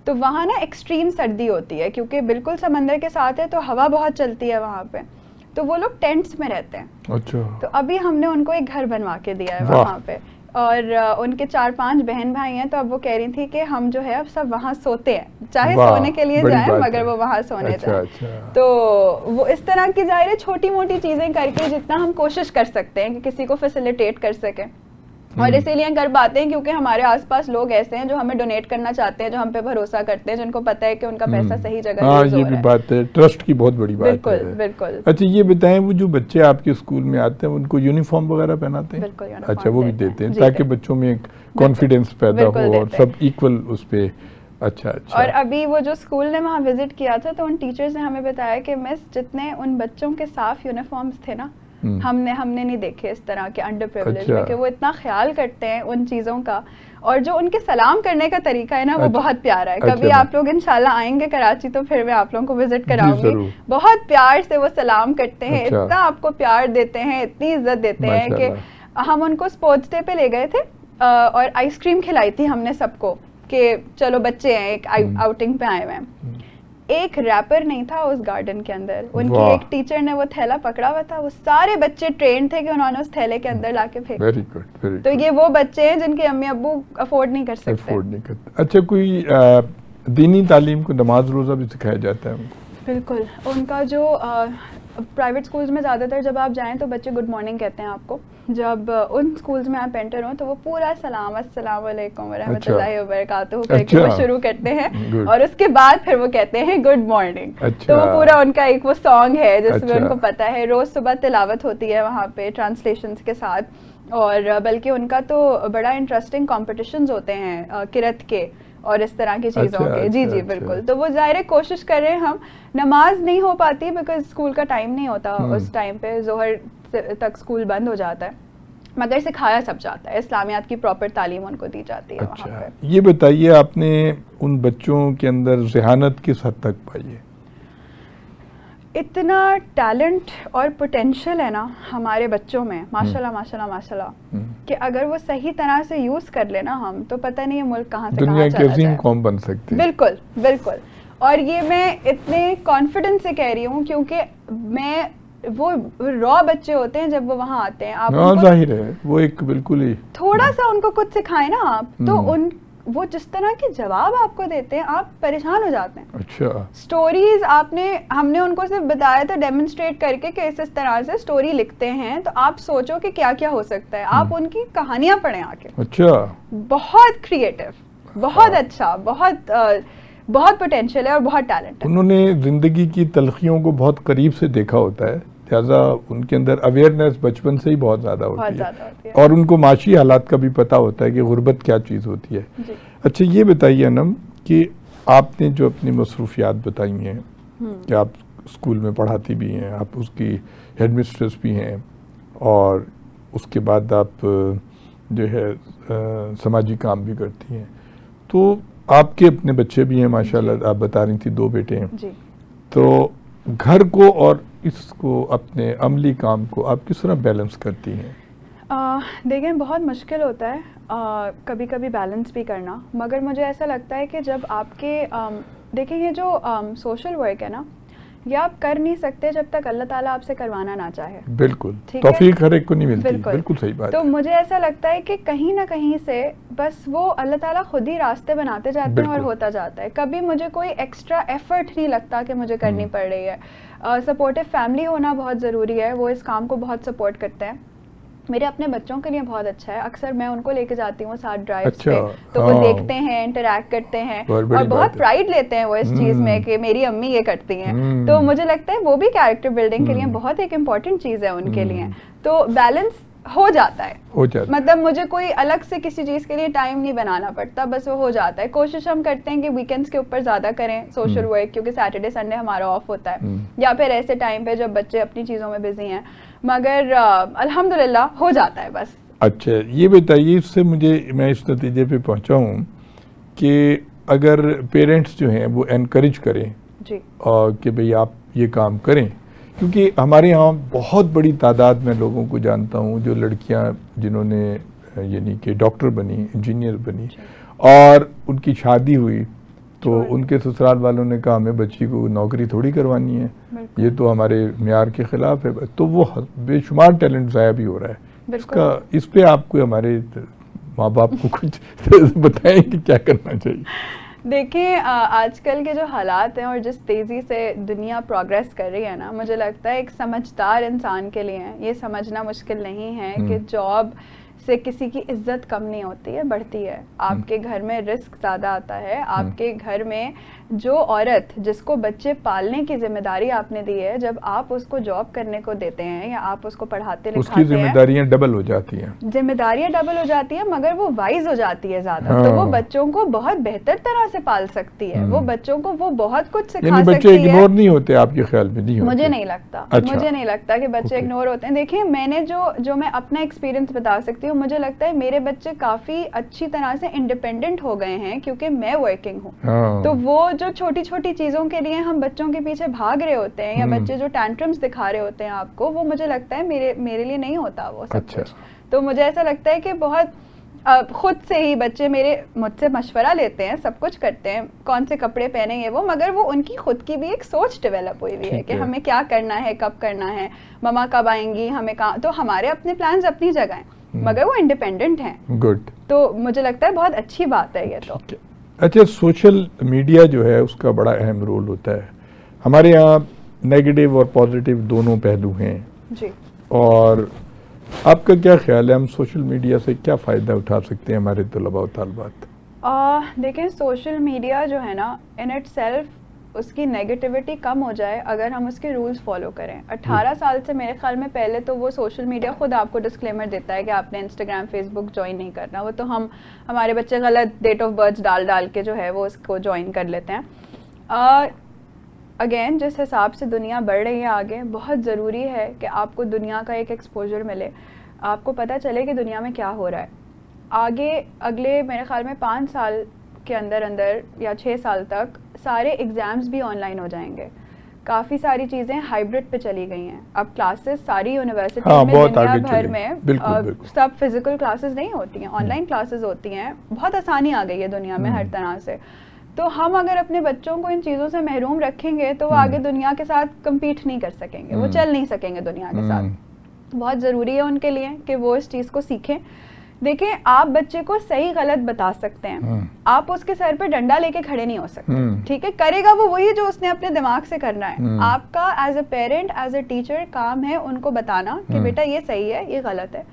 तो वहाँ ना एक्सट्रीम सर्दी होती है क्योंकि बिल्कुल समंदर के साथ है, तो हवा बहुत चलती है वहाँ पे, तो वो लोग टेंट्स में रहते हैं। अच्छा। तो अभी हमने उनको एक घर बनवा के दिया है वहाँ पे, और उनके 4-5 बहन भाई हैं, तो अब वो कह रही थी कि हम जो है अब सब वहाँ सोते हैं, चाहे सोने के लिए जाए मगर वो वहाँ सोने जाए। तो वो इस तरह की जाहिर है छोटी मोटी चीज़ें करके जितना हम कोशिश कर सकते हैं कि किसी को फैसिलिटेट कर सकें, और इसीलिए कर पाते हैं क्योंकि हमारे आसपास लोग ऐसे हैं जो हमें डोनेट करना चाहते हैं, जो हम पे भरोसा करते हैं, जिनको पता है कि उनका पैसा सही जगह यूज़ हो रहा है। ये भी बात है, ट्रस्ट की बहुत बड़ी बात है। बिल्कुल बिल्कुल। अच्छा ये बताएं, वो जो बच्चे आपके स्कूल में आते हैं उनको यूनिफॉर्म वगैरह पहनाते हैं? बिल्कुल। अच्छा, वो भी देते हैं ताकि बच्चों में एक कॉन्फिडेंस पैदा हो और सब इक्वल उस पर। अच्छा। और अभी वो जो स्कूल ने वहाँ विजिट किया था, तो उन टीचर्स ने हमें बताया कि मिस जितने उन बच्चों के साफ यूनिफॉर्म्स थे ना, हमने नहीं देखे इस तरह के अंडर प्रिविलेज में कि वो इतना ख्याल करते हैं उन चीज़ों का। और जो उनके सलाम करने का तरीका है ना वो बहुत प्यारा है। कभी आप लोग इंशाल्लाह आएंगे कराची तो फिर मैं आप लोगों को विजिट कराऊंगी। बहुत प्यार से वो सलाम करते हैं, इतना आपको प्यार देते हैं, इतनी इज्जत देते हैं कि हम उनको स्पोर्ट्स डे पे ले गए थे और आइसक्रीम खिलाई थी हमने सबको कि चलो बच्चे हैं एक आउटिंग पे आए हुए हैं। एक रैपर नहीं था उस गार्डन के अंदर, उनकी एक टीचर ने वो थैला पकड़ा हुआ था, वो सारे बच्चे ट्रेन थे कि उन्होंने उस थैले के अंदर लाके फेंका। Very good. तो ये वो बच्चे हैं जिनके अम्मी अब्बू अफोर्ड नहीं कर सकते। अच्छा, कोई दीनी तालीम को नमाज रोज़ा भी सिखाया जाता है उनको? बिल्कुल, उनका जो प्राइवेट स्कूल्स में ज़्यादातर जब आप जाएं तो बच्चे गुड मॉर्निंग कहते हैं आपको। जब उन स्कूल्स में आप एंटर हो तो वो पूरा सलाम अस्सलाम वालेकुम व रहमतुल्लाहि व बरकातहू करके वो शुरू करते हैं और उसके बाद फिर वो कहते हैं गुड मॉर्निंग। तो वो पूरा उनका एक वो सॉन्ग है जिसमें उनको पता है, रोज़ सुबह तिलावत होती है वहाँ पे ट्रांसलेशंस के साथ। और बल्कि उनका तो बड़ा इंटरेस्टिंग कॉम्पिटिशन्स होते हैं किरत के और इस तरह की चीज़ों के। जी बिल्कुल। तो वो ज़ाहिर कोशिश कर रहे हैं, हम नमाज नहीं हो पाती बिकॉज स्कूल का टाइम नहीं होता उस टाइम पे, जोहर तक स्कूल बंद हो जाता है, मगर सिखाया सब जाता है, इस्लामियात की प्रॉपर तालीम उनको दी जाती है वहाँ पे। ये बताइए, आपने उन बच्चों के अंदर ज़हानत किस हद तक पाई है? इतना टैलेंट और पोटेंशियल है ना हमारे बच्चों में, माशाल्लाह माशाल्लाह माशाल्लाह, कि अगर वो सही तरह से यूज़ कर लेना हम तो पता नहीं ये मुल्क कहाँ से दुनिया की अजीम कौम बन सकती है। बिल्कुल बिल्कुल। और ये मैं इतने कॉन्फिडेंस से कह रही हूँ क्योंकि मैं वो रॉ बच्चे होते हैं जब वो वहाँ आते हैं, आप जाहिर है वो एक बिल्कुल ही थोड़ा सा उनको कुछ सिखाए ना आप तो उन वो जिस तरह के जवाब आपको देते हैं आप परेशान हो जाते हैं। अच्छा, स्टोरीज हमने उनको सिर्फ बताया था डेमोन्स्ट्रेट करके कि इस तरह से स्टोरी लिखते हैं, तो आप सोचो कि क्या क्या हो सकता है, आप उनकी कहानियां पढ़ें आके। अच्छा, बहुत क्रिएटिव, बहुत अच्छा, बहुत पोटेंशियल है और बहुत टैलेंट है। उन्होंने जिंदगी की तलखियों को बहुत करीब से देखा होता है, लिहाजा उनके अंदर अवेयरनेस बचपन से ही बहुत ज़्यादा होती है और उनको माशी हालात का भी पता होता है कि गुर्बत क्या चीज़ होती है। अच्छा, ये बताइए अनम कि आपने जो अपनी मसरूफियात बताई हैं कि आप स्कूल में पढ़ाती भी हैं, आप उसकी हेडमिस्ट्रेस भी हैं और उसके बाद आप जो है समाजी काम भी करती हैं, तो आपके अपने बच्चे भी हैं माशाल्लाह, आप बता रही थी 2 बेटे हैं जी। तो घर को और इसको अपने अमली काम को आप किस तरह बैलेंस करती हैं? देखें, बहुत मुश्किल होता है कभी कभी बैलेंस भी करना, मगर मुझे ऐसा लगता है कि जब आपके देखें ये जो सोशल वर्क है ना, ये आप कर नहीं सकते जब तक अल्लाह ताला आपसे करवाना ना चाहे। बिल्कुल, तौफीक हर एक को नहीं मिलती। बिल्कुल सही बात। तो मुझे ऐसा लगता है कि कहीं ना कहीं से बस वो अल्लाह ताला खुद ही रास्ते बनाते जाते हैं और होता जाता है। कभी मुझे कोई एक्स्ट्रा एफर्ट नहीं लगता कि मुझे करनी पड़ रही है। सपोर्टिव फैमिली होना बहुत ज़रूरी है, वो इस काम को बहुत सपोर्ट करते हैं। मेरे अपने बच्चों के लिए बहुत अच्छा है, अक्सर मैं उनको लेके जाती हूँ साथ ड्राइव्स पे, तो वो देखते हैं, इंटरैक्ट करते हैं और बहुत प्राइड लेते हैं वो इस चीज़ में कि मेरी अम्मी ये करती हैं। तो मुझे लगता है वो भी कैरेक्टर बिल्डिंग के लिए बहुत एक इम्पॉर्टेंट चीज़ है उनके लिए। तो बैलेंस हो जाता है, मतलब मुझे कोई अलग से किसी चीज़ के लिए टाइम नहीं बनाना पड़ता, बस वो हो जाता है। कोशिश हम करते हैं कि वीकेंड्स के ऊपर ज़्यादा करें सोशल वर्क, क्योंकि सैटरडे संडे हमारा ऑफ होता है, या फिर ऐसे टाइम पे जब बच्चे अपनी चीज़ों में बिजी हैं, मगर अल्हम्दुलिल्लाह हो जाता है बस। अच्छा, ये बताइए, इससे मैं इस नतीजे पे पहुंचा हूँ कि अगर पेरेंट्स जो हैं वो एनकरेज करें जी कि भाई आप ये काम करें, क्योंकि हमारे यहाँ बहुत बड़ी तादाद में लोगों को जानता हूँ जो लड़कियाँ जिन्होंने यानी कि डॉक्टर बनी, इंजीनियर बनी और उनकी शादी हुई तो उनके ससुराल वालों ने कहा हमें बच्ची को नौकरी थोड़ी करवानी है, ये तो हमारे म्यार के खिलाफ है, तो वो बेशुमार टैलेंट ज़ाया भी हो रहा है। इस पे आपको हमारे माँ बाप को कुछ बताएं कि क्या करना चाहिए? देखिए, आजकल के जो हालात हैं और जिस तेज़ी से दुनिया प्रोग्रेस कर रही है ना, मुझे लगता है एक समझदार इंसान के लिए ये समझना मुश्किल नहीं है कि जॉब से किसी की इज्जत कम नहीं होती है, बढ़ती है। आपके घर में रिस्क ज़्यादा आता है, आपके घर में जो औरत जिसको बच्चे पालने की जिम्मेदारी आपने दी है, जब आप उसको जॉब करने को देते हैं या आप उसको पढ़ाते लिखाते उसकी जिम्मेदारियां डबल हो जाती हैं, जिम्मेदारियां डबल हो जाती है, मगर वो वाइज हो जाती है ज्यादा। तो वो बच्चों को बहुत बेहतर तरह से पाल सकती है, वो बच्चों को वो बहुत कुछ सिखा सकती है। बच्चे इग्नोर नहीं होते आपके ख्याल में? नहीं होते? मुझे नहीं लगता। अच्छा। मुझे नहीं लगता कि बच्चे इग्नोर होते हैं। देखिए, मैंने जो मैं अपना एक्सपीरियंस बता सकती हूँ, मुझे लगता है मेरे बच्चे काफी अच्छी तरह से इंडिपेंडेंट हो गए हैं क्योंकि मैं वर्किंग हूँ। तो वो जो छोटी छोटी चीजों के लिए हम बच्चों के पीछे भाग रहे होते हैं या बच्चे जो टैंट्रम्स दिखा रहे होते हैं आपको, वो मुझे लगता है मेरे लिए नहीं होता वो सब कुछ। तो मुझे ऐसा लगता है कि बहुत खुद से ही बच्चे मुझसे मशवरा लेते हैं, सब कुछ करते हैं, कौन से कपड़े पहनेंगे वो, मगर वो उनकी खुद की भी एक सोच डेवलप हुई है कि हमें क्या करना है, कब करना है, मम्मा कब आएंगी, हमें कहाँ। तो हमारे अपने प्लान्स अपनी जगह हैं, मगर वो इंडिपेंडेंट हैं। गुड। तो मुझे लगता है बहुत अच्छी बात है ये। तो अच्छा, सोशल मीडिया जो है उसका बड़ा अहम रोल होता है। हमारे यहाँ नेगेटिव और पॉजिटिव दोनों पहलू हैं जी, और आपका क्या ख्याल है, हम सोशल मीडिया से क्या फ़ायदा उठा सकते हैं हमारे तलबा और तालिबात? देखें, सोशल मीडिया जो है ना, इन इट सेल्फ उसकी नेगेटिविटी कम हो जाए अगर हम उसके रूल्स फॉलो करें। 18 साल से मेरे ख्याल में पहले तो वो सोशल मीडिया खुद आपको डिस्क्लेमर देता है कि आपने इंस्टाग्राम फेसबुक ज्वाइन नहीं करना। वो तो हमारे बच्चे गलत डेट ऑफ बर्थ डाल के जो है वो उसको ज्वाइन कर लेते हैं। अगेन, जिस हिसाब से दुनिया बढ़ रही है आगे, बहुत ज़रूरी है कि आपको दुनिया का एक एक्सपोजर मिले, आपको पता चले कि दुनिया में क्या हो रहा है। आगे अगले मेरे ख्याल में 5 साल के अंदर या 6 साल तक सारे एग्ज़ाम्स भी ऑनलाइन हो जाएंगे। काफ़ी सारी चीज़ें हाइब्रिड पे चली गई हैं। अब क्लासेस सारी यूनिवर्सिटी में दुनिया भर में सब फिजिकल क्लासेस नहीं होती हैं, ऑनलाइन क्लासेस होती हैं। बहुत आसानी आ गई है दुनिया में हर तरह से। तो हम अगर अपने बच्चों को इन चीज़ों से महरूम रखेंगे तो वो आगे दुनिया के साथ कम्पीट नहीं कर सकेंगे, वो चल नहीं सकेंगे दुनिया के साथ। बहुत ज़रूरी है उनके लिए कि वो इस चीज़ को सीखें। देखिए, आप बच्चे को सही गलत बता सकते हैं, आप उसके सर पे डंडा लेके खड़े नहीं हो सकते, ठीक है? करेगा वो वही जो उसने अपने दिमाग से करना है। आपका as a parent, as a teacher काम है उनको बताना कि बेटा ये सही है, ये गलत है।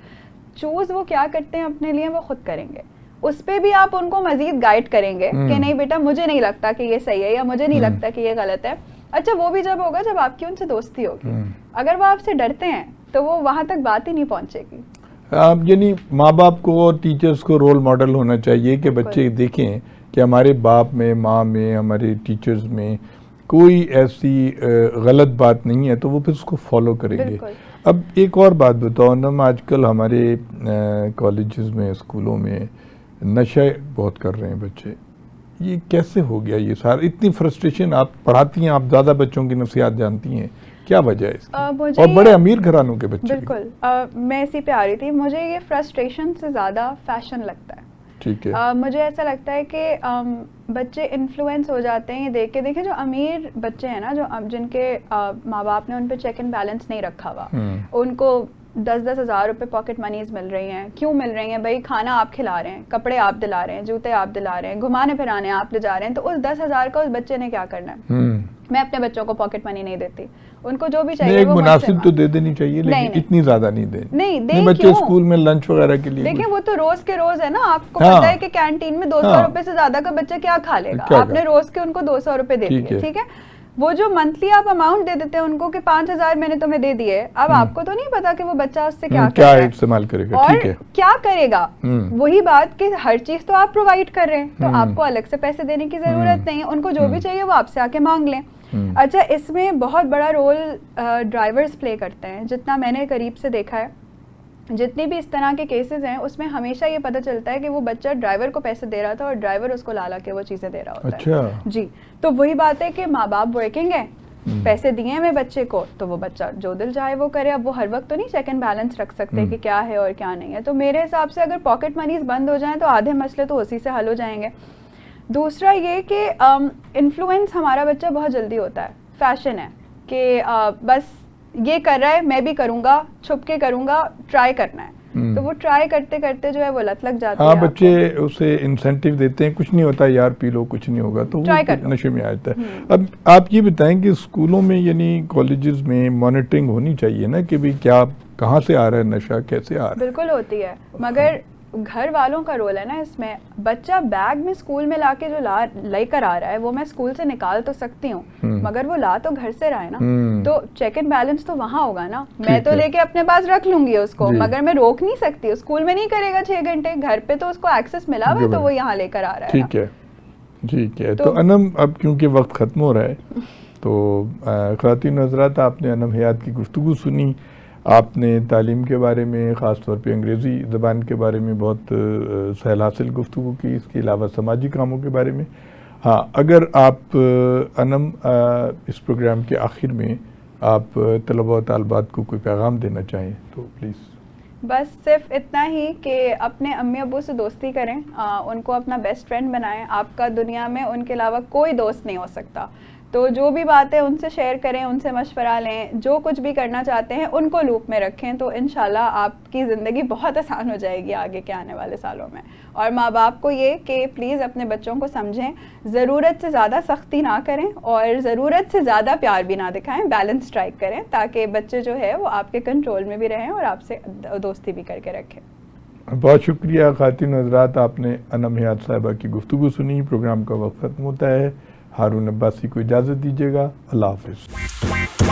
चूज वो क्या करते हैं अपने लिए वो खुद करेंगे। उस पे भी आप उनको मजीद गाइड करेंगे कि नहीं बेटा, मुझे नहीं लगता कि ये सही है या मुझे नहीं लगता कि ये गलत है। अच्छा, वो भी जब होगा जब आपकी उनसे दोस्ती होगी। अगर वो आपसे डरते हैं तो वो वहां तक बात ही नहीं पहुंचेगी। यानी माँ बाप को और टीचर्स को रोल मॉडल होना चाहिए कि बच्चे देखें कि हमारे बाप में, माँ में, हमारे टीचर्स में कोई ऐसी गलत बात नहीं है, तो वो फिर उसको फॉलो करेंगे। अब एक और बात बताओ ना, आजकल हमारे कॉलेजेस में, स्कूलों में नशा बहुत कर रहे हैं बच्चे, ये कैसे हो गया? ये सारा इतनी फ्रस्ट्रेशन, आप पढ़ाती हैं, आप ज़्यादा बच्चों की नफसियात जानती हैं, क्या वजह है इसकी? और बड़े अमीर घरानों के बच्चे। बिल्कुल, मैं इसी पे आ रही थी। मुझे ये फ्रस्ट्रेशन से ज़्यादा फैशन लगता है। ठीक है। मुझे ऐसा लगता है कि बच्चे इन्फ्लुएंस हो जाते हैं ये देख के। देखिए, जो अमीर बच्चे हैं ना, जो जिनके माँ बाप ने उन पे चेक एंड बैलेंस नहीं रखा हुआ, उनको 10-10 हज़ार रुपये पॉकेट मनीज मिल रही हैं। क्यों मिल रही हैं भाई? खाना आप खिला रहे हैं, कपड़े आप दिला रहे हैं, जूते आप दिला रहे हैं, घुमाने फिराने आप ले जा रहे हैं। तो उस 10,000 का उस बच्चे ने क्या करना है? मैं अपने बच्चों को पॉकेट मनी नहीं देती, उनको जो भी चाहिए वो मुनासिब तो दे देनी चाहिए, लेकिन इतनी ज्यादा नहीं दे। नहीं, बच्चे स्कूल में लंच वगैरह के लिए देखिए, वो तो रोज के रोज है ना। आपको पता है कि कैंटीन में 200 रुपए से ज्यादा का बच्चा क्या खा लेगा? आपने रोज के उनको 200 रुपए दे दिए, ठीक है? वो जो मंथली आप अमाउंट दे देते हैं उनको कि 5,000 मैंने तुम्हें दे दिए, अब आपको तो नहीं पता कि वो बच्चा उससे क्या इस्तेमाल करेगा और क्या करेगा। वही बात कि हर चीज तो आप प्रोवाइड कर रहे हैं, तो आपको अलग से पैसे देने की जरूरत नहीं है। उनको जो भी चाहिए वो आपसे आके मांग लें। अच्छा, इसमें बहुत बड़ा रोल ड्राइवर्स प्ले करते हैं। जितना मैंने करीब से देखा है, जितने भी इस तरह के केसेस हैं, उसमें हमेशा ये पता चलता है कि वो बच्चा ड्राइवर को पैसे दे रहा था और ड्राइवर उसको ला के वो चीज़ें दे रहा होता है। जी, तो वही बात है कि माँ बाप वर्किंग है, पैसे दिए हैं बच्चे को, तो वो बच्चा जो दिल चाहे वो करे। अब वो हर वक्त तो नहीं चेक एंड बैलेंस रख सकते कि क्या है और क्या नहीं है। तो मेरे हिसाब से अगर पॉकेट मनीज बंद हो जाएं तो आधे मसले तो उसी से हल हो जाएंगे। दूसरा ये कि इन्फ्लुएंस हमारा बच्चा बहुत जल्दी होता है। फैशन है कि बस ये कर रहा है, मैं भी करूंगा, छुप के करूंगा, ट्राई करना है। तो वो ट्राई करते करते जो है वो लत लग जाती है। बच्चे उसे इंसेंटिव देते हैं, कुछ नहीं होता यार, पी लो, कुछ नहीं होगा, तो वो नशे में आ जाता है। अब आप ये बताएं कि स्कूलों में यानी कॉलेजेस में मॉनिटरिंग होनी चाहिए ना कि भाई क्या, कहाँ से आ रहा है नशा, कैसे आ रहा है? बिल्कुल होती है, मगर घर वालों का रोल है ना इसमें। बच्चा बैग में स्कूल में लाके जो लेकर आ रहा है वो मैं स्कूल से निकाल तो सकती हूँ, मगर वो ला तो घर से रहा है ना, तो चेक एंड बैलेंस तो वहाँ होगा ना। मैं तो लेके अपने पास रख लूंगी उसको, मगर मैं रोक नहीं सकती। स्कूल में नहीं करेगा 6 घंटे, घर पे तो उसको एक्सेस मिला हुआ है, तो वो यहाँ लेकर आ रहा है। ठीक है। तो अनम, अब क्योंकि वक्त ख़त्म हो रहा है, तो ख़वातीन हज़रात, आपने अनम हयात की गुफ्तगू सुनी। आपने तालीम के बारे में, ख़ास तौर पे अंग्रेज़ी ज़बान के बारे में बहुत सहल हासिल गुफ्तगू की। इसके अलावा समाजी कामों के बारे में। हाँ, अगर आप अनम इस प्रोग्राम के आखिर में आप तलबा व तालबात को कोई पैगाम देना चाहें तो प्लीज़। बस सिर्फ इतना ही कि अपने अम्मी अब्बू से दोस्ती करें, उनको अपना बेस्ट फ्रेंड बनाएं। आपका दुनिया में उनके अलावा कोई दोस्त नहीं हो सकता। तो जो भी बातें उनसे शेयर करें, उनसे मशवरा लें, जो कुछ भी करना चाहते हैं उनको लूप में रखें, तो इंशाल्लाह आपकी ज़िंदगी बहुत आसान हो जाएगी आगे के आने वाले सालों में। और माँ बाप को ये कि प्लीज़ अपने बच्चों को समझें, ज़रूरत से ज़्यादा सख्ती ना करें और ज़रूरत से ज़्यादा प्यार भी ना दिखाएं, बैलेंस स्ट्राइक करें, ताकि बच्चे जो है वो आपके कंट्रोल में भी रहें और आपसे दोस्ती भी करके रखें। बहुत शुक्रिया ख़वातीन हज़रात, आपने अनम हयात साहिबा की गुफ्तगू सुनी। प्रोग्राम का वक्त ख़त्म होता है। हारून अब्बासी को इजाज़त दीजिएगा। अल्लाह हाफ़िज़।